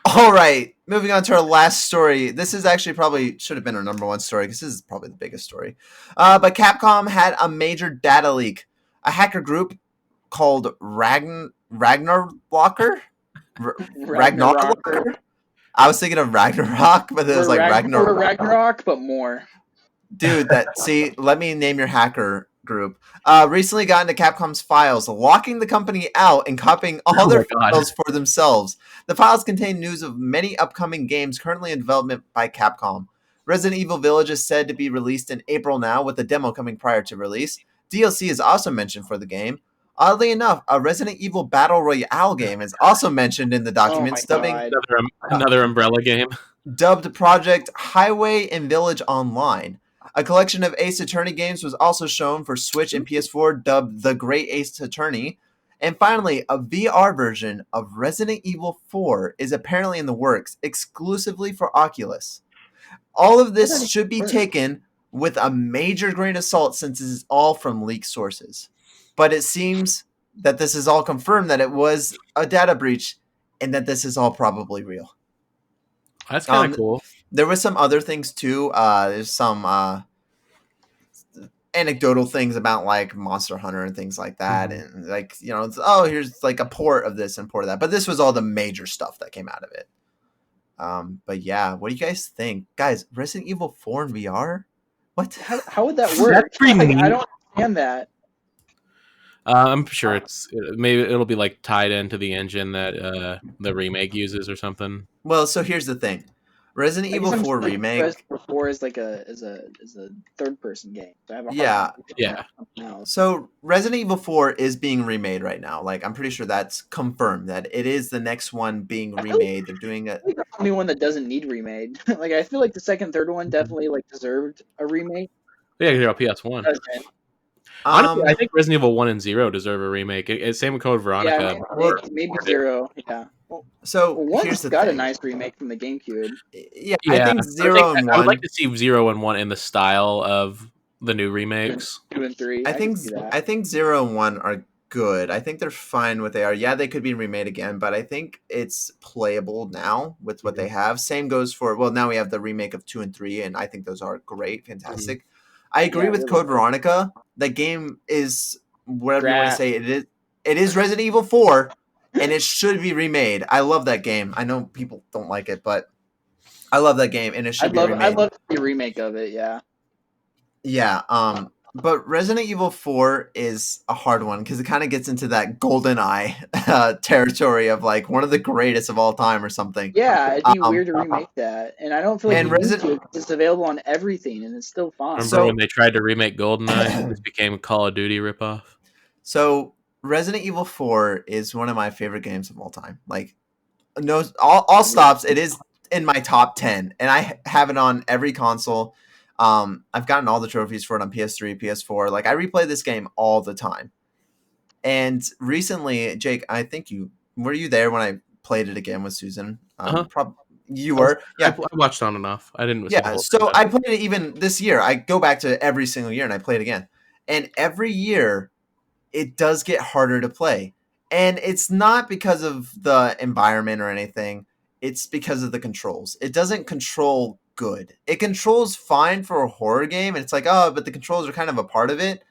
All right, moving on to our last story. This is actually probably should have been our number one story because this is probably the biggest story. But Capcom had a major data leak. A hacker group called Ragnarlocker. Ragnarlocker. I was thinking of Ragnarok, but it was like Ragnarok. Ragnarok, but more. Dude, let me name your hacker group. Recently got into Capcom's files, locking the company out and copying all their files for themselves. The files contain news of many upcoming games currently in development by Capcom. Resident Evil Village is said to be released in April now, with the demo coming prior to release. DLC is also mentioned for the game. Oddly enough, a Resident Evil Battle Royale game is also mentioned in the documents, another Umbrella game. Dubbed Project Highway and Village Online. A collection of Ace Attorney games was also shown for Switch and PS4, dubbed The Great Ace Attorney. And finally, a VR version of Resident Evil 4 is apparently in the works, exclusively for Oculus. All of this should be taken with a major grain of salt since this is all from leaked sources. But it seems that this is all confirmed that it was a data breach and that this is all probably real. That's kind of cool. There was some other things too. There's some anecdotal things about like Monster Hunter and things like that. And like, here's like a port of this and port of that. But this was all the major stuff that came out of it. But yeah, what do you guys think? Guys, Resident Evil 4 in VR? What? How would that work? That's pretty neat. I don't understand that. I'm sure maybe it'll be like tied into the engine that the remake uses or something. Well, so here's the thing. Resident Evil 4 remake. Resident Evil 4 is like a third person game. So I have a yeah. So Resident Evil 4 is being remade right now. Like I'm pretty sure that's confirmed that it is the next one being remade. They're doing it. The only one that doesn't need remade. Like I feel like the second, third one definitely like deserved a remake. Yeah, you're on PS1. Honestly, I think Resident Evil 1 and 0 deserve a remake. Same with Code Veronica. Yeah, maybe 0. Yeah. Here's the got thing. a nice remake from the GameCube. Yeah, I think 0 and 1. I would like to see 0 and 1 in the style of the new remakes. 2 and 3. I think 0 and 1 are good. I think they're fine what they are. Yeah, they could be remade again, but I think it's playable now with what they have. Same goes for now we have the remake of 2 and 3, and I think those are great, fantastic. I agree Yeah, with really Code good. Veronica. The game is whatever you want to Trash. say. It is Resident Evil 4, and it should be remade. I love that game. I know people don't like it, but I love that game, and it should be I'd remade. love to see a remake of it. Yeah. Yeah. But Resident Evil 4 is a hard one because it kind of gets into that golden eye territory of like one of the greatest of all time or something. Yeah, it'd be Um, weird to remake that, and I don't feel like and you need Resident to because it's available on everything, and it's still fine. Remember when so they tried to remake GoldenEye? It just became a Call of Duty ripoff. so Resident Evil 4 is one of my favorite games of all time. Like no, all stops. It is in my top 10, and I have it on every console. I've gotten all the trophies for it on PS3, PS4. Like I replay this game all the time. And recently, Jake, I think you were you there when I played it again with Susan? Uh-huh. You were, I yeah, watched on and off. I didn't see the yeah. whole thing. So I played it even this year. I go back to every single year and I play it again. And every year, it does get harder to play. And it's not because of the environment or anything. It's because of the controls. It doesn't control good. It controls fine for a horror game, and it's like, oh, but the controls are kind of a part of it.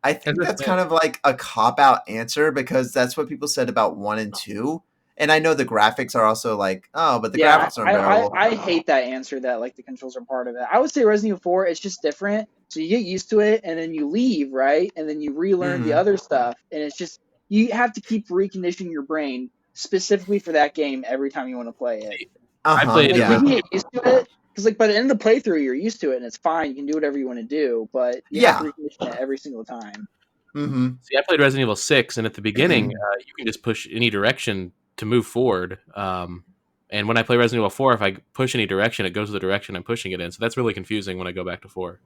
I think that's kind of like a cop out answer because that's what people said about 1 and 2. And I know the graphics are also like, oh, but the Yeah, graphics aren't bearable. I hate that answer that like the controls are part of it. I would say Resident Evil 4, it's just different. So you get used to it and then you leave, right? And then you relearn the Mm-hmm. other stuff. And it's just, you have to keep reconditioning your brain specifically for that game every time you want to play it. I Uh-huh. played Like Yeah. you can get used to it. Because like by the end of the playthrough, you're used to it and it's fine. You can do whatever you want to do, but you have to Yeah. recondition it every single time. Mm-hmm. See, I played Resident Evil 6, and at the beginning, you can just push any direction to move forward. And when I play Resident Evil 4, if I push any direction, it goes to the direction I'm pushing it in. So that's really confusing when I go back to 4.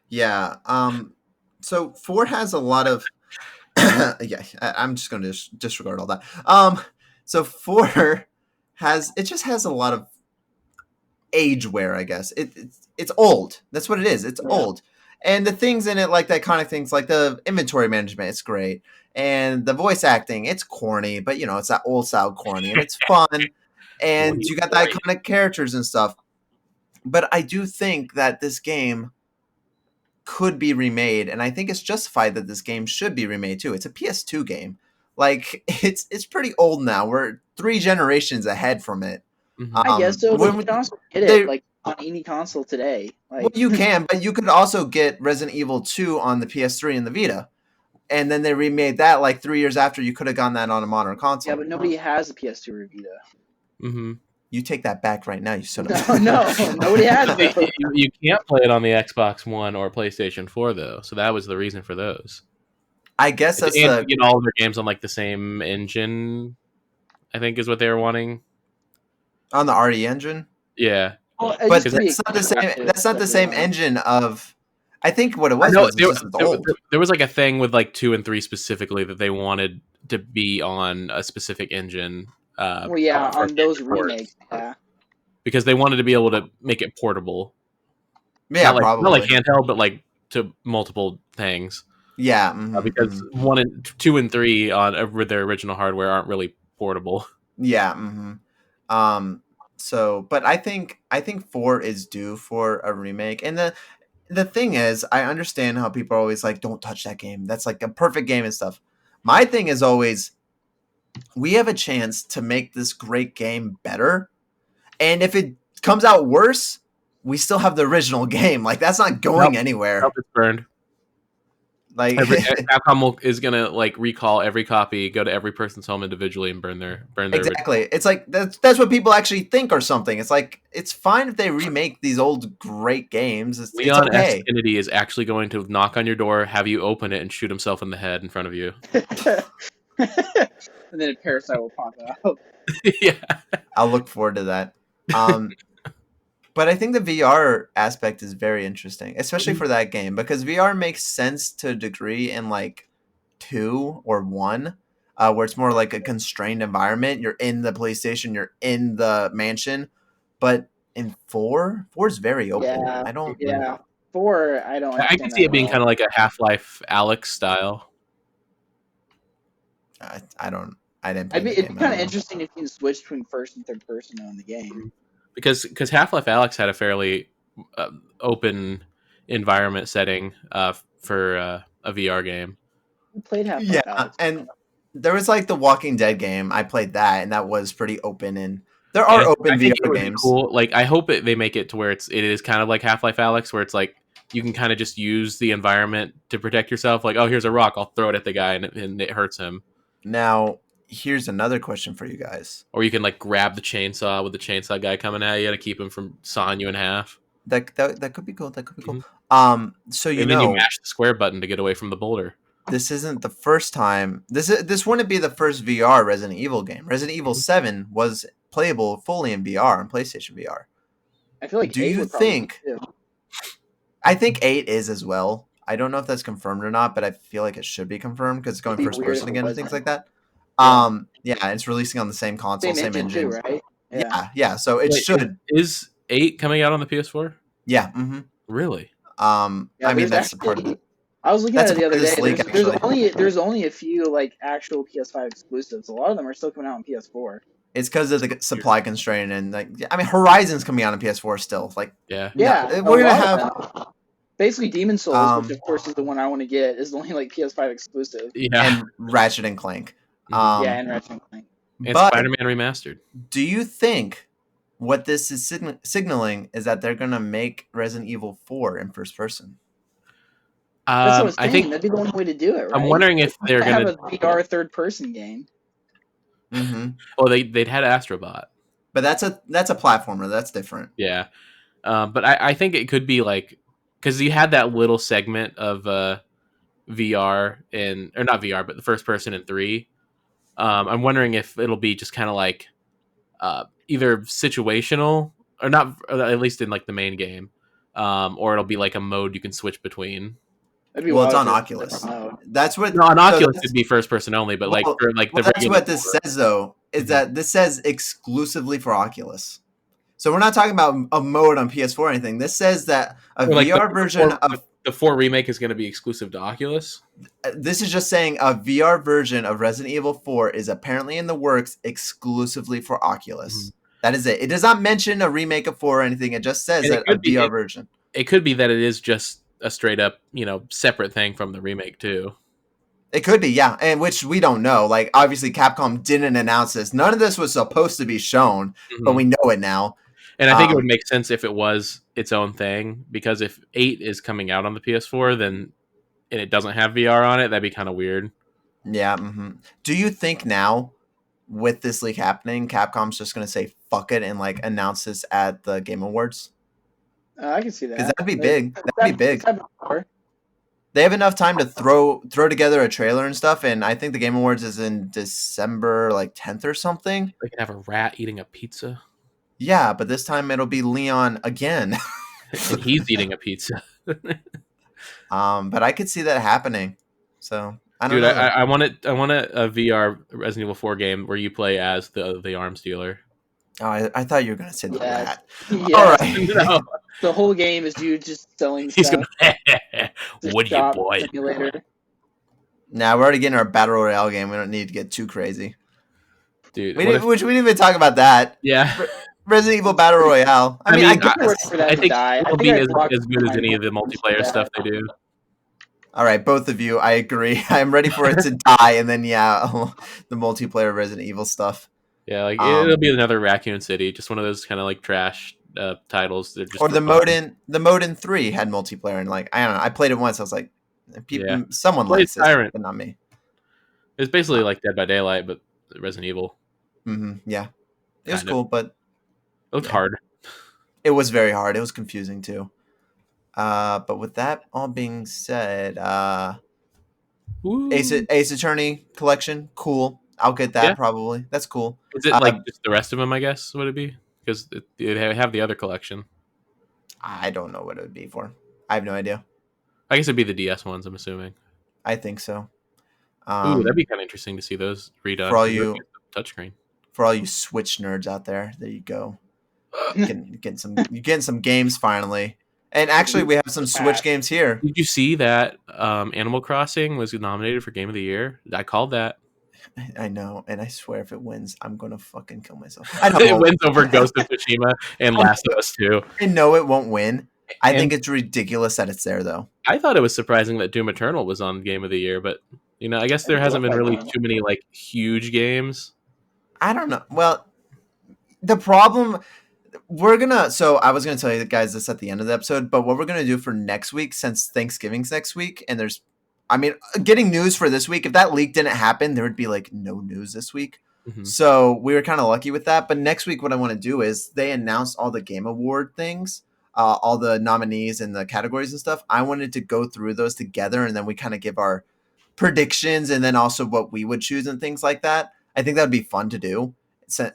Yeah. So 4 has a lot of yeah, I'm just going to disregard all that. So 4 has a lot of age wear, I guess. It's old. That's what it is. It's old. And the things in it, like the iconic things, like the inventory management, it's great. And the voice acting, it's corny, but you know, it's that old style corny, and it's fun. And you got the iconic characters and stuff. But I do think that this game could be remade, and I think it's justified that this game should be remade too. It's a PS2 game. Like it's pretty old now. We're 3 generations ahead from it. Mm-hmm. I guess so, but when you can also get they it like on any console today. well, Like you can, but you could also get Resident Evil 2 on the PS3 and the Vita. And then they remade that like 3 years after. You could have gotten that on a modern console. yeah, but nobody has a PS2 or Vita. Mm-hmm. You take that back right now, you son No, of a no, nobody has those. You can't play it on the Xbox One or PlayStation 4, though. So that was the reason for those. I guess that's And the you get all of their games on like the same engine, I think is what they were wanting. on the RE engine. Yeah. Well, But just that's not the same. That's not the same engine of. I think what it was No, was just it's old. there was like a thing with like 2 and 3 specifically that they wanted to be on a specific engine. Well, yeah, for on those ports. remakes, yeah. Because they wanted to be able to make it portable. Yeah, not probably. not like handheld, but like to multiple things. Yeah, because 1 and 2 and 3 on with their original hardware aren't really portable. Yeah. So, but I think 4 is due for a remake, and the thing is, I understand how people are always like, "Don't touch that game. That's like a perfect game and stuff." My thing is always, we have a chance to make this great game better, and if it comes out worse, we still have the original game. Like that's not going anywhere. Nope, it's burned. Like Capcom is gonna like recall every copy, go to every person's home individually, and burn their exactly. It's like that's what people actually think or something. It's like it's fine if they remake these old great games. It's Leon okay. S. Kennedy is actually going to knock on your door, have you open it, and shoot himself in the head in front of you. And then a parasite will pop out. Yeah, I'll look forward to that. But I think the VR aspect is very interesting, especially for that game, because VR makes sense to a degree in like 2 or 1, where it's more like a constrained environment. You're in the PlayStation, you're in the mansion, but in 4 is very open. Yeah, I don't. yeah. 4, I don't. I can see it being kind of like a Half-Life Alyx style. I don't. I didn't. Play It'd the be game. kind of interesting if you can switch between first and third person on the game. Because Half-Life Alyx had a fairly open environment setting for a VR game. We played Half-Life Yeah, Alex. and there was like the Walking Dead game. I played that, and that was pretty open. And there And are open I think it VR would be games. cool. Like, I hope they make it to where it is kind of like Half-Life Alex, where it's like you can kind of just use the environment to protect yourself. Like, oh, here's a rock, I'll throw it at the guy, and it hurts him. Now, here's another question for you guys. Or you can like grab the chainsaw with the chainsaw guy coming at you to keep him from sawing you in half. That could be cool. That could be cool. Mm-hmm. So and then you mash the square button to get away from the boulder. This isn't the first time. This wouldn't be the first VR Resident Evil game. Resident Evil 7 was playable fully in VR on PlayStation VR. I feel like Do 8 you would probably think? be too. I think 8 is as well. I don't know if that's confirmed or not, but I feel like it should be confirmed because it's going It'd be first weird person if it again and things wasn't. like that. Yeah. Yeah, it's releasing on the same console, same engine. too, right? Yeah. So it should. Is 8 coming out on the PS4? Yeah. Mm-hmm. Really? I mean, that's a part of it. I was looking at it the other day. Leak, there's only a few like actual PS5 exclusives. A lot of them are still coming out on PS4. It's because of the supply constraint and like I mean, Horizon's coming out on PS4 still. Like Yeah, we're gonna have basically Demon Souls, which of course is the one I want to get, is the only like PS5 exclusive. Yeah, and Ratchet and Clank. And Ratchet and Clank. And Spider-Man Remastered. Do you think what this is signaling is that they're gonna make Resident Evil 4 in first person? That's what I was saying. I think that'd be the only way to do it. Right? I'm wondering if they're gonna have a VR third-person game. Mm-hmm. Oh, they'd had Astrobot, but that's a platformer. That's different. Yeah, but I think it could be like because you had that little segment of VR or not VR, but the first person in 3. I'm wondering if it'll be just kind of like either situational or not, or at least in like the main game, or it'll be like a mode you can switch between. Well, it's on Oculus. That's what. No, on Oculus it'd be first person only, but like for like that's what this says though. Is that this says exclusively for Oculus? So we're not talking about a mode on PS4 or anything. This says that a VR version of the 4 remake is going to be exclusive to Oculus. This is just saying a VR version of Resident Evil 4 is apparently in the works exclusively for Oculus. Mm-hmm. That is it. It does not mention a remake of 4 or anything. It just says that a VR version. It could be that it is just a straight up, separate thing from the remake too. It could be, yeah, and which we don't know. Like, obviously, Capcom didn't announce this. None of this was supposed to be shown, but we know it now. And I think it would make sense if it was its own thing, because if 8 is coming out on the PS4, and it doesn't have VR on it, that'd be kind of weird. Yeah. Mm-hmm. Do you think now, with this leak happening, Capcom's just going to say fuck it and like announce this at the Game Awards? I can see that. Because that'd be big. That'd be big. They have enough time to throw together a trailer and stuff, and I think the Game Awards is in December, like 10th or something. They can have a rat eating a pizza. Yeah, but this time it'll be Leon again. And he's eating a pizza. But I could see that happening. So I don't know. I want a VR Resident Evil 4 game where you play as the arms dealer. Oh, I thought you were gonna say the rat. Yeah. All right. No. The whole game is you just selling He's stuff. What do you, boy? Simulator. Now we're already getting our battle royale game. We don't need to get too crazy, dude. We didn't even talk about that. Yeah. Resident Evil Battle Royale. I mean, I think it'll be as good as any of the multiplayer stuff they do. All right, both of you, I agree. I'm ready for it to die, and then the multiplayer Resident Evil stuff. Yeah, like it'll be another Raccoon City, just one of those kind of like trash titles. They're just or the mode in 3 had multiplayer, and like I don't know, I played it once. I was like, someone likes it, but not me. It's basically like Dead by Daylight, but Resident Evil. Mm-hmm. Yeah, it was cool, but it looked hard. It was very hard. It was confusing too. But with that all being said, Ace Attorney collection, cool. I'll get that probably. That's cool. Is it like just the rest of them? I guess would it be because they have the other collection? I don't know what it would be for. I have no idea. I guess it'd be the DS ones. I'm assuming. I think so. That'd be kind of interesting to see those redone for all you touchscreen. For all you Switch nerds out there, there you go. Getting some games finally. And actually, we have some Switch games here. Did you see that Animal Crossing was nominated for Game of the Year? I called that. I know, and I swear if it wins, I'm going to fucking kill myself. I know it wins over Ghost of Tsushima and Last of Us 2. I know it won't win, I And think it's ridiculous that it's there, though. I thought it was surprising that Doom Eternal was on Game of the Year, but I guess there I hasn't love been that really game. too many like huge games. I don't know. Well, the problem so I was gonna tell you guys this at the end of the episode, but what we're gonna do for next week, since Thanksgiving's next week, and getting news for this week, if that leak didn't happen, there would be like no news this week. Mm-hmm. So we were kind of lucky with that. But next week, what I want to do is they announced all the Game Award things, all the nominees and the categories and stuff. I wanted to go through those together, and then we kind of give our predictions, and then also what we would choose and things like that. I think that would be fun to do.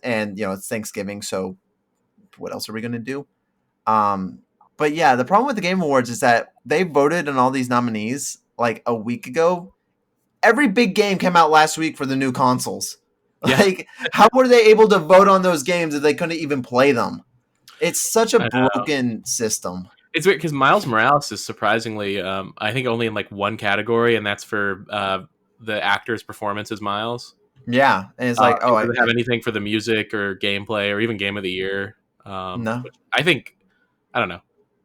And it's Thanksgiving, so what else are we gonna do? But yeah, the problem with the Game Awards is that they voted on all these nominees like a week ago. Every big game came out last week for the new consoles. Yeah. Like, how were they able to vote on those games if they couldn't even play them? It's such a I know. broken system. It's weird because Miles Morales is surprisingly, I think, only in like one category, and that's for the actor's performance as Miles. Yeah, and it's like, It doesn't have anything for the music or gameplay or even Game of the Year. No. Which I think, I don't know.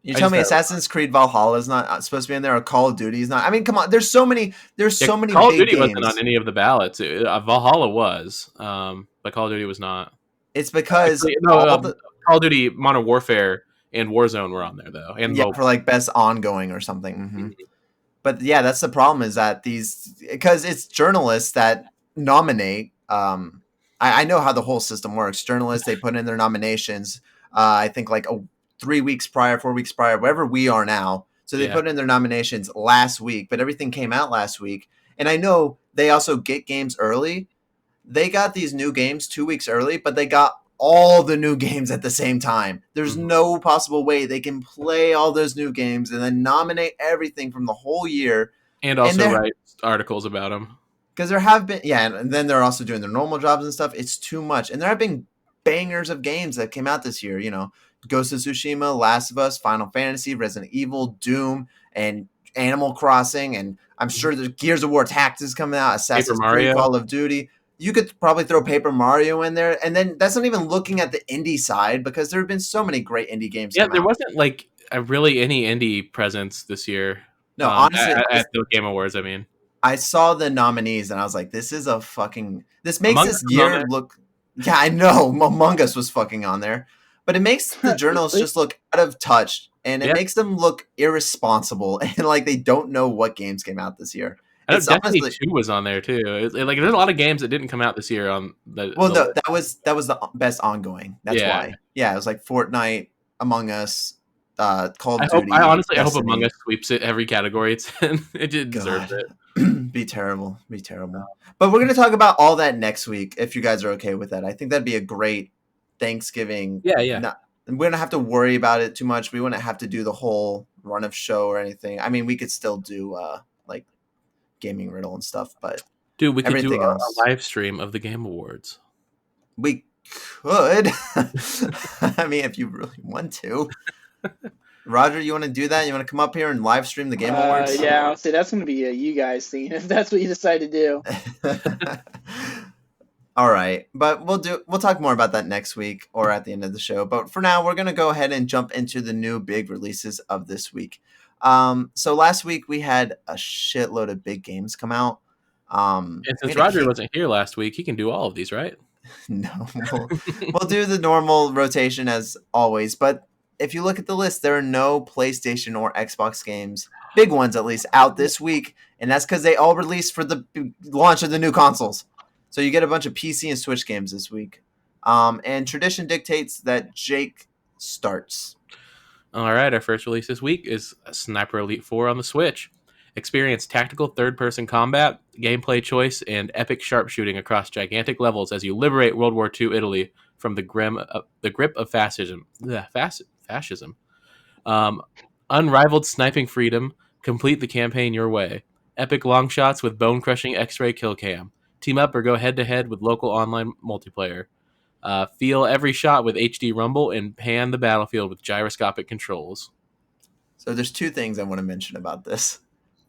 You tell me Assassin's Creed Valhalla is not supposed to be in there, or Call of Duty is not. I mean, come on. There's so many. There's so many. Call of big Duty games. wasn't on any of the ballots. Valhalla was, but Call of Duty was not. It's because Actually, no, Call of Duty Modern Warfare and Warzone were on there though, and yeah, for like best ongoing or something. Mm-hmm. But yeah, that's the problem is that because it's journalists that nominate. I know how the whole system works. Journalists, they put in their nominations. I think like 3 weeks prior, 4 weeks prior, wherever we are now. So they put in their nominations last week, but everything came out last week. And I know they also get games early. They got these new games 2 weeks early, but they got all the new games at the same time. There's no possible way they can play all those new games and then nominate everything from the whole year. And also write articles about them. Because there have been, and then they're also doing their normal jobs and stuff. It's too much. And there have been bangers of games that came out this year. Ghost of Tsushima, Last of Us, Final Fantasy, Resident Evil, Doom, and Animal Crossing. And I'm sure there's Gears of War Tactics coming out, Assassin's Creed, Call of Duty. You could probably throw Paper Mario in there. And then that's not even looking at the indie side, because there have been so many great indie games. Yeah, there wasn't like really any indie presence this year. No, honestly. At the Game Awards, I mean. I saw the nominees and I was like, this makes this year look. Yeah, I know. Among Us was fucking on there. But it makes the journalists just look out of touch, and it makes them look irresponsible and like they don't know what games came out this year. I know Destiny 2 was on there too. There's a lot of games that didn't come out this year on the. Well, no, that was the best ongoing. That's why. Yeah, it was like Fortnite, Among Us, Call of Duty. I hope Among Us sweeps it every category it's in. It deserves it. Be terrible. But we're gonna talk about all that next week if you guys are okay with that. I think that'd be a great Thanksgiving. Yeah. We don't have to worry about it too much. We wouldn't have to do the whole run of show or anything. I mean, we could still do like gaming riddle and stuff, but dude, we could do a live stream of the Game Awards. We could. I mean, if you really want to. Roger, you want to do that? You want to come up here and live stream the Game Awards? Yeah, I'll say that's going to be a you guys thing if that's what you decide to do. All right, but we'll talk more about that next week or at the end of the show. But for now, we're going to go ahead and jump into the new big releases of this week. So last week we had a shitload of big games come out. And since Roger wasn't here last week, he can do all of these, right? No, we'll do the normal rotation as always, but if you look at the list, there are no PlayStation or Xbox games, big ones at least, out this week. And that's because they all released for the launch of the new consoles. So you get a bunch of PC and Switch games this week. And tradition dictates that Jake starts. All right, our first release this week is Sniper Elite 4 on the Switch. Experience tactical third-person combat, gameplay choice, and epic sharpshooting across gigantic levels as you liberate World War II Italy from the grip of fascism. Unrivaled sniping freedom. Complete the campaign your way. Epic long shots with bone-crushing X-ray kill cam. Team up or go head-to-head with local online multiplayer. Feel every shot with HD rumble and pan the battlefield with gyroscopic controls. So there's two things I want to mention about this.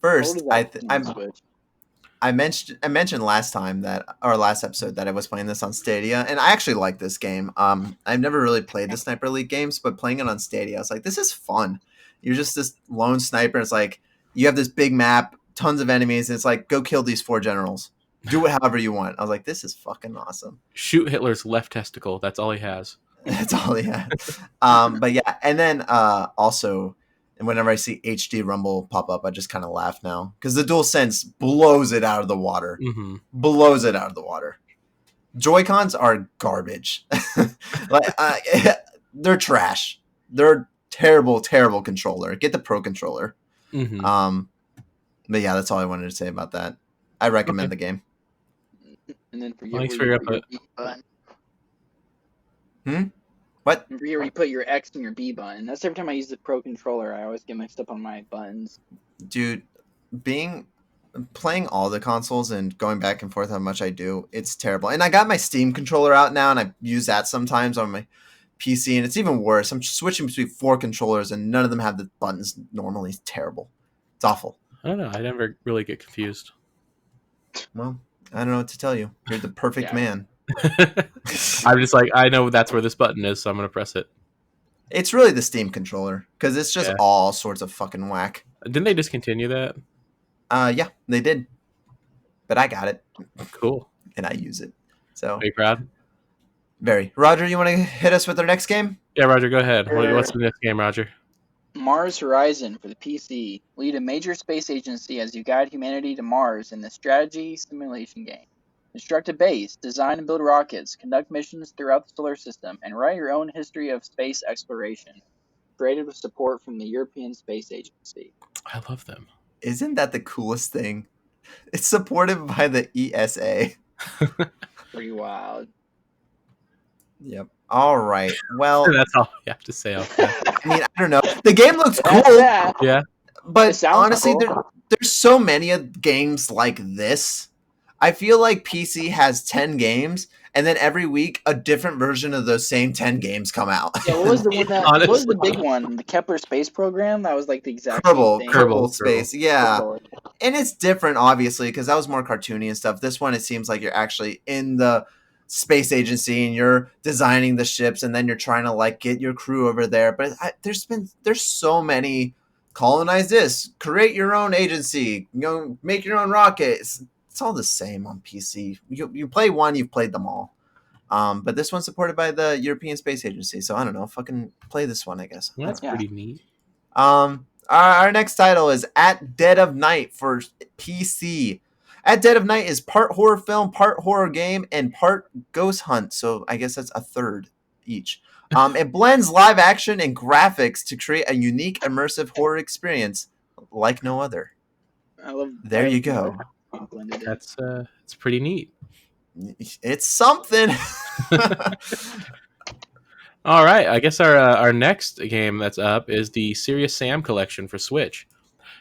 First, I mentioned last episode that I was playing this on Stadia, and I actually like this game. I've never really played the Sniper Elite games, but playing it on Stadia, I was like, this is fun. You're just this lone sniper. It's like you have this big map, tons of enemies, and it's like, go kill these 4 generals. Do it however you want. I was like, this is fucking awesome. Shoot Hitler's left testicle. That's all he has. That's all he had. But yeah, and then also, and whenever I see HD Rumble pop up, I just kind of laugh now because the DualSense blows it out of the water. Mm-hmm. Blows it out of the water. Joy-Cons are garbage. Like they're trash. They're a terrible, terrible controller. Get the Pro controller. Mm-hmm. But yeah, that's all I wanted to say about that. I recommend the game. And then for Thanks you, for your put your B button. What? And for here, where you put your X and your B button. That's every time I use the Pro controller, I always get mixed up on my buttons. Dude, playing all the consoles and going back and forth how much I do, it's terrible. And I got my Steam controller out now, and I use that sometimes on my PC, and it's even worse. I'm switching between 4 controllers, and none of them have the buttons normally. It's terrible. It's awful. I don't know. I never really get confused. Well, I don't know what to tell you. You're the perfect man. I'm just like, I know that's where this button is, so I'm going to press it. It's really the Steam controller, because it's just all sorts of fucking whack. Didn't they discontinue that? Yeah, they did. But I got it. Cool. And I use it. So Are you proud? Very. Roger, you want to hit us with our next game? Yeah, Roger, go ahead. What's the next game, Roger? Mars Horizon for the PC. Lead a major space agency as you guide humanity to Mars in the strategy simulation game. Construct a base, design and build rockets, conduct missions throughout the solar system, and write your own history of space exploration. Created with support from the European Space Agency. I love them. Isn't that the coolest thing? It's supported by the ESA. Pretty wild. Yep. All right. Well, that's all you have to say. I mean, I don't know. The game looks cool. Yeah. But honestly, cool. there's so many of games like this. I feel like PC has 10 games, and then every week a different version of those same 10 games come out. Yeah, what was the big one? The Kepler Space Program? That was like the exact same thing. Kerbal Space. Yeah. Kerbal. And it's different, obviously, because that was more cartoony and stuff. This one, it seems like you're actually in the space agency and you're designing the ships, and then you're trying to like get your crew over there. But there's so many. Colonize this, create your own agency, make your own rockets. It's all the same on PC. You play one, you've played them all. But this one's supported by the European Space Agency, so I don't know. Fucking play this one, I guess. Well, that's pretty neat. Our next title is At Dead of Night for PC. At Dead of Night is part horror film, part horror game, and part ghost hunt. So I guess that's a third each. It blends live action and graphics to create a unique, immersive horror experience like no other. There you go. That's it's pretty neat. It's something. All right, I guess our next game that's up is the Serious Sam collection for Switch.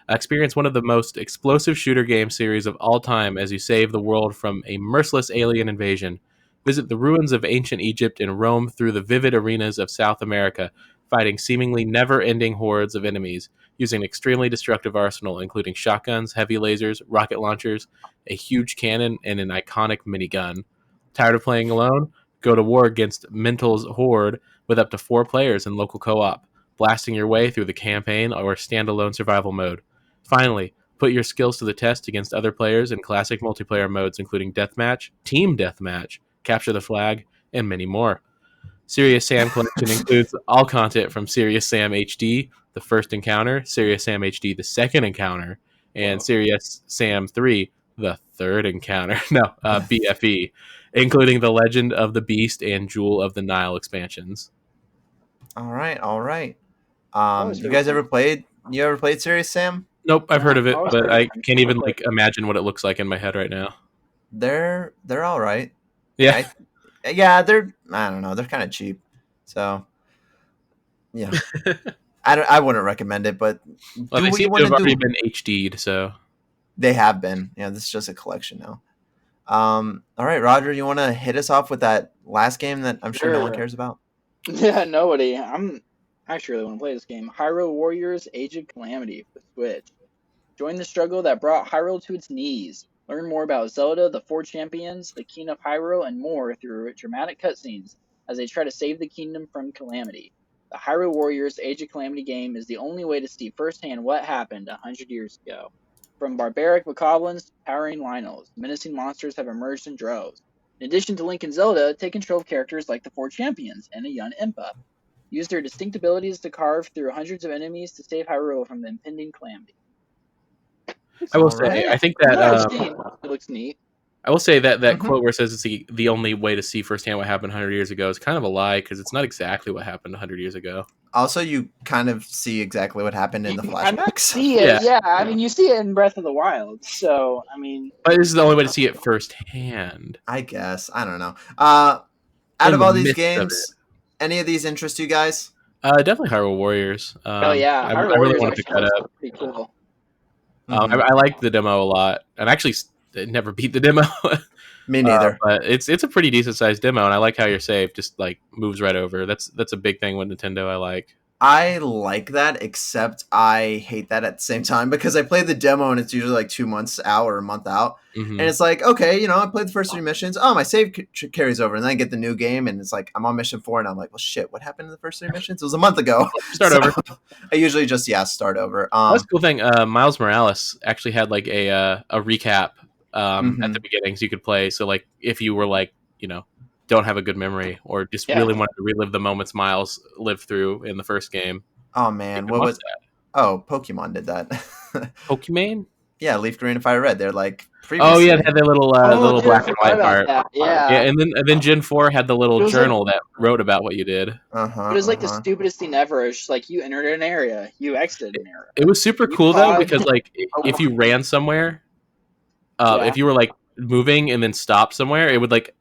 Experience one of the most explosive shooter game series of all time as you save the world from a merciless alien invasion. Visit the ruins of ancient Egypt and roam through the vivid arenas of South America, fighting seemingly never-ending hordes of enemies, using an extremely destructive arsenal, including shotguns, heavy lasers, rocket launchers, a huge cannon, and an iconic minigun. Tired of playing alone? Go to war against Mental's horde with up to 4 players in local co-op, blasting your way through the campaign or standalone survival mode. Finally, put your skills to the test against other players in classic multiplayer modes, including Deathmatch, Team Deathmatch, Capture the Flag, and many more. Serious Sam Collection includes all content from Serious Sam HD, the first encounter, Serious Sam HD, the second encounter, and Serious Sam 3, the third encounter. BFE, including the Legend of the Beast and Jewel of the Nile expansions. All right. You guys ever played Serious Sam? Nope, I've heard of it, but I can't even imagine what it looks like in my head right now. They're all right. Yeah. They're, I don't know, they're kind of cheap. So, yeah. I wouldn't recommend it, but they seem to have already been HD'd, so. They have been. Yeah, this is just a collection now. All right, Roger, you want to hit us off with that last game that I'm sure no one cares about? Yeah, nobody. I really want to play this game. Hyrule Warriors Age of Calamity for Switch. Join the struggle that brought Hyrule to its knees. Learn more about Zelda, the 4 champions, the King of Hyrule, and more through dramatic cutscenes as they try to save the kingdom from calamity. the Hyrule Warriors Age of Calamity game is the only way to see firsthand what happened 100 years ago. From barbaric bokoblins to towering Lynels, menacing monsters have emerged in droves. In addition to Link and Zelda, take control of characters like the four champions and a young Impa. Use their distinct abilities to carve through hundreds of enemies to save Hyrule from the impending calamity. I will All say, right. I think that It looks neat. I will say that Mhm. quote where it says it's the only way to see firsthand what happened 100 years ago is kind of a lie because it's not exactly what happened 100 years ago. Also, you kind of see exactly what happened in the I flashbacks. see it. Yeah, I mean, you see it in Breath of the Wild. So, I mean, But this is the only way to see it firsthand. I guess. I don't know. Out In of the all these midst of games, any of these interest you guys? Definitely Hyrule Warriors. oh yeah, I Hyrule really Warriors want to pick actually that looks up. pretty cool. Mhm. I liked the demo a lot, and actually never beat the demo. Me neither. But it's a pretty decent sized demo, and I like how your save just like moves right over. That's a big thing with Nintendo. I like. I like that, except I hate that at the same time because I played the demo and it's usually like 2 months out or a month out. Mm-hmm. And it's like, okay, I played the first 3 missions. Oh, my save carries over. And then I get the new game and it's like, I'm on mission 4 and I'm like, well, shit, what happened in the first 3 missions? It was a month ago. Start over. I usually just, start over. That's a cool thing. Miles Morales actually had like a recap at the beginning, so you could play. So like if you were like, don't have a good memory or just really wanted to relive the moments Miles lived through in the first game. Oh, man. What was that? Oh, Pokemon did that. Pokemon? Yeah, Leaf Green and Fire Red. They're like previously. Oh yeah, they had their little dude, black and white part. That. Yeah. Yeah, and then Gen 4 had the little journal that wrote about what you did. It was like the stupidest thing ever. It's just like you entered an area, you exited an area. It was super cool though because like if you ran somewhere, if you were like moving and then stopped somewhere, it would like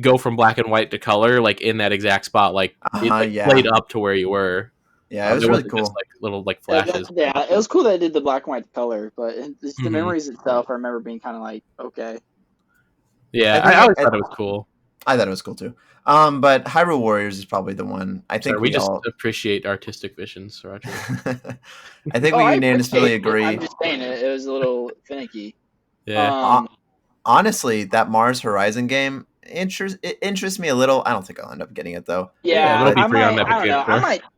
go from black and white to color like in that exact spot. Like it played up to where you were. Yeah, it was really cool. Just like little like flashes. Yeah, it was cool that it did the black and white color, but the memories itself, I remember being kind of like, okay. Yeah, I always thought it was cool. I thought it was cool too. But Hyrule Warriors is probably the one. I think we just appreciate artistic visions, Roger. I think we unanimously agree. I'm just saying it was a little finicky. Yeah. Honestly, that Mars Horizon game interests me a little. I don't think I'll end up getting it though. Yeah,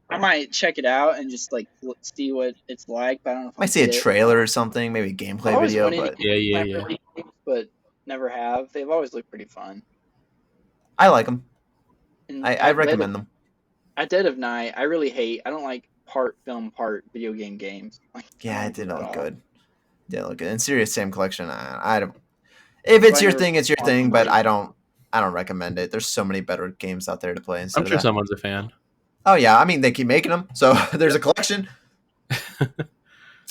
I might check it out and just like see what it's like. But I don't know if I might see a trailer or something, maybe a gameplay video. But yeah. But never have. They've always looked pretty fun. I like them. I recommend them. At Dead of Night, I really hate. I don't like part film, part video game games. Yeah, it didn't look good. Didn't look good. And Serious Sam Collection, I don't. If it's your thing, it's your thing. But I don't recommend it. There's so many better games out there to play. I'm sure someone's a fan. Oh yeah, I mean they keep making them, so there's a collection.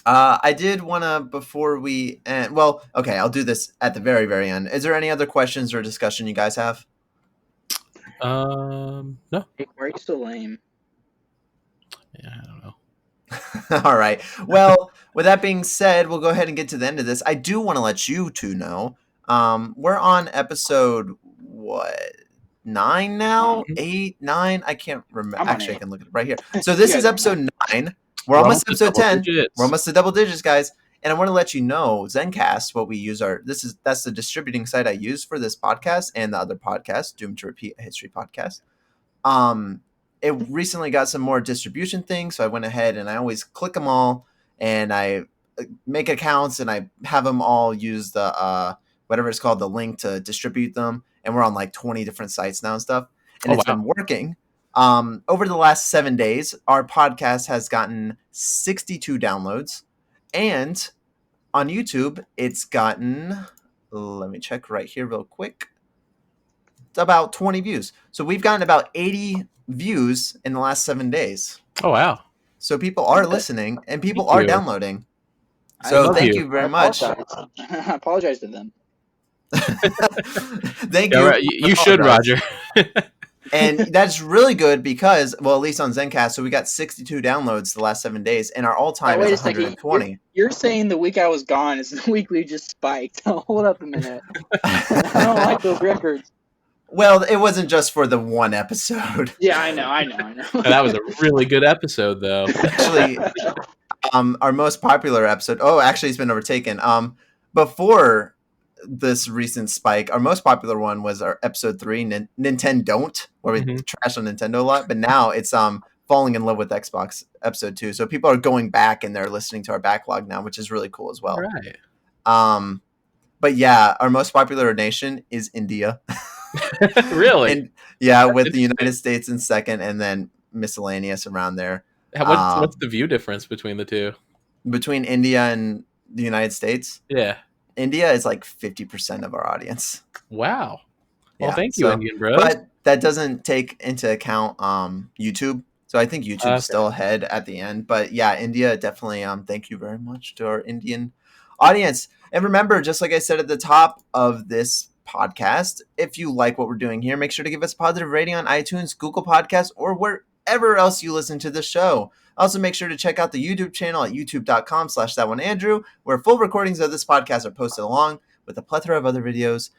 I did want to before we end. Well, okay, I'll do this at the very, very end. Is there any other questions or discussion you guys have? No. Why are you so lame? Yeah, I don't know. All right. Well, with that being said, we'll go ahead and get to the end of this. I do want to let you two know. We're on episode 9 now? 8, 9? I can't remember. Actually, I can look at it right here. So this is episode 9. We're almost episode 10. We're almost to double digits, guys. And I want to let you know, Zencast, what we use that's the distributing site I use for this podcast and the other podcast, Doomed to Repeat, a history podcast. It recently got some more distribution things, so I went ahead and I always click them all, and I make accounts, and I have them all use the whatever it's called, the link to distribute them. And we're on like 20 different sites now and stuff, and it's been working. Over the last 7 days, our podcast has gotten 62 downloads, and on YouTube, it's gotten, let me check right here real quick, it's about 20 views. So we've gotten about 80 views in the last 7 days. Oh, wow. So people are listening, and people are downloading. So thank you very much. I apologize to them. Thank you. Right. You should, Roger. And that's really good because, well, at least on Zencast, so we got 62 downloads the last 7 days, and our all-time is 120. You're saying the week I was gone is the week we just spiked. Hold up a minute. I don't like those records. Well, it wasn't just for the one episode. Yeah, I know. That was a really good episode, though. Actually, our most popular episode. Oh, actually, it's been overtaken. Before this recent spike, our most popular one was our episode 3, Nintendo Don't, where we trash on Nintendo a lot. But now it's falling in love with Xbox episode 2. So people are going back and they're listening to our backlog now, which is really cool as well. Right. But yeah, our most popular nation is India. Really? And yeah, That's with the interesting. United States in second, and then miscellaneous around there. What's the view difference between the two? Between India and the United States? Yeah. India is like 50% of our audience. Wow. Well, Yeah, thank you, so, Indian bros. but that doesn't take into account YouTube. So I think YouTube's Okay. still ahead at the end. But yeah, India definitely. Thank you very much to our Indian audience. And remember, just like I said at the top of this podcast, if you like what we're doing here, make sure to give us a positive rating on iTunes, Google Podcasts, or wherever else you listen to the show. Also, make sure to check out the YouTube channel at youtube.com/thatoneandrew, where full recordings of this podcast are posted along with a plethora of other videos.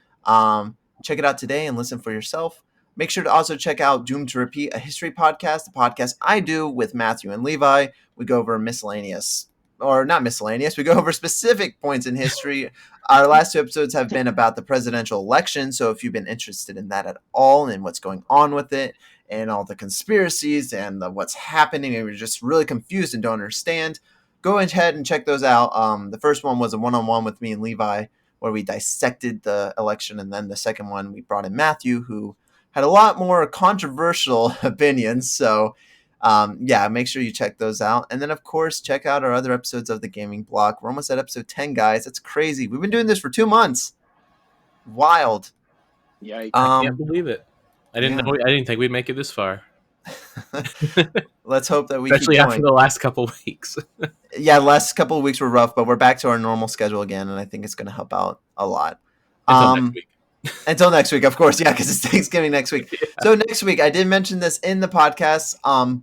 Check it out today and listen for yourself. Make sure to also check out Doomed to Repeat, a history podcast, a podcast I do with Matthew and Levi. We go over miscellaneous, or not miscellaneous, we go over specific points in history. Our last 2 episodes have been about the presidential election, so if you've been interested in that at all and what's going on with it and all the conspiracies and what's happening and you're just really confused and don't understand, go ahead and check those out. The first one was a one-on-one with me and Levi where we dissected the election, and then the second one we brought in Matthew, who had a lot more controversial opinions. So yeah, make sure you check those out. And then, of course, check out our other episodes of the Gaming Block. We're almost at episode 10, guys. That's crazy. We've been doing this for 2 months. Wild. Yikes. I can't believe it. I yeah. didn't think we'd make it this far. Let's hope that we Especially keep after going. the last couple weeks. Yeah, last couple of weeks were rough, but we're back to our normal schedule again, and I think it's going to help out a lot. Until next week. Until next week, of course. Yeah, because it's Thanksgiving next week. Yeah. So next week, I did mention this in the podcast,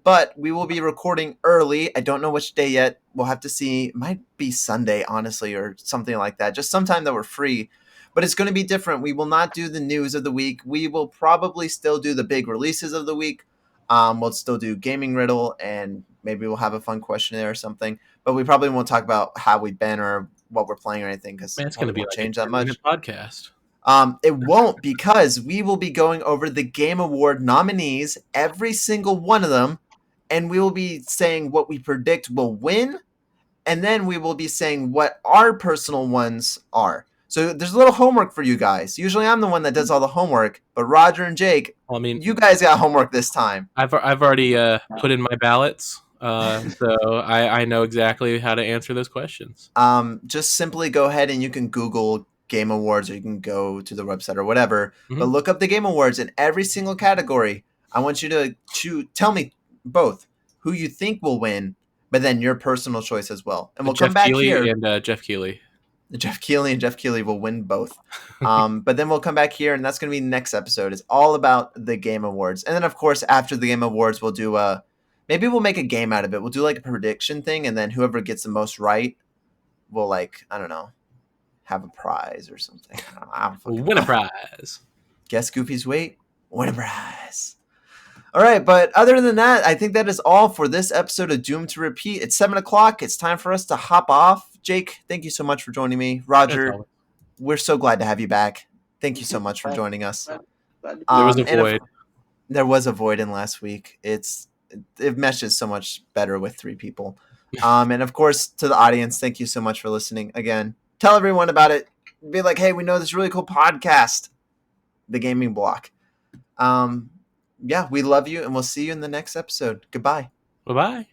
but we will be recording early. I don't know which day yet. We'll have to see. It might be Sunday, honestly, or something like that. Just sometime that we're free. But it's going to be different. We will not do the news of the week. We will probably still do the big releases of the week. We'll still do Gaming Riddle, and maybe we'll have a fun questionnaire or something. But we probably won't talk about how we've been or what we're playing or anything, because it's going to be like change that much. Podcast. It won't, because we will be going over the Game Award nominees, every single one of them, and we will be saying what we predict will win, and then we will be saying what our personal ones are. So there's a little homework for you guys. Usually I'm the one that does all the homework, but Roger and Jake, well, I mean, you guys got homework this time. I've already put in my ballots, so I know exactly how to answer those questions. Just simply go ahead and you can Google Game Awards, or you can go to the website or whatever, but look up the Game Awards in every single category. I want you to tell me both who you think will win, but then your personal choice as well. And we'll come back here. And Jeff Keighley. Jeff Keighley and Jeff Keighley will win both. But then we'll come back here, and that's going to be next episode. It's all about the Game Awards. And then, of course, after the Game Awards, we'll do maybe we'll make a game out of it. We'll do like a prediction thing, and then whoever gets the most right will, like, I don't know, have a prize or something. I don't win a prize. Guess Goofy's weight, win a prize. All right, but other than that, I think that is all for this episode of Doomed to Repeat. It's 7 o'clock. It's time for us to hop off. Jake, thank you so much for joining me. Roger, we're so glad to have you back. Thank you so much for joining us. There was a void. There was a void in last week. It meshes so much better with 3 people. And of course, to the audience, thank you so much for listening. Again, tell everyone about it. Be like, hey, we know this really cool podcast, The Gaming Block. Yeah, we love you, and we'll see you in the next episode. Goodbye. Bye-bye.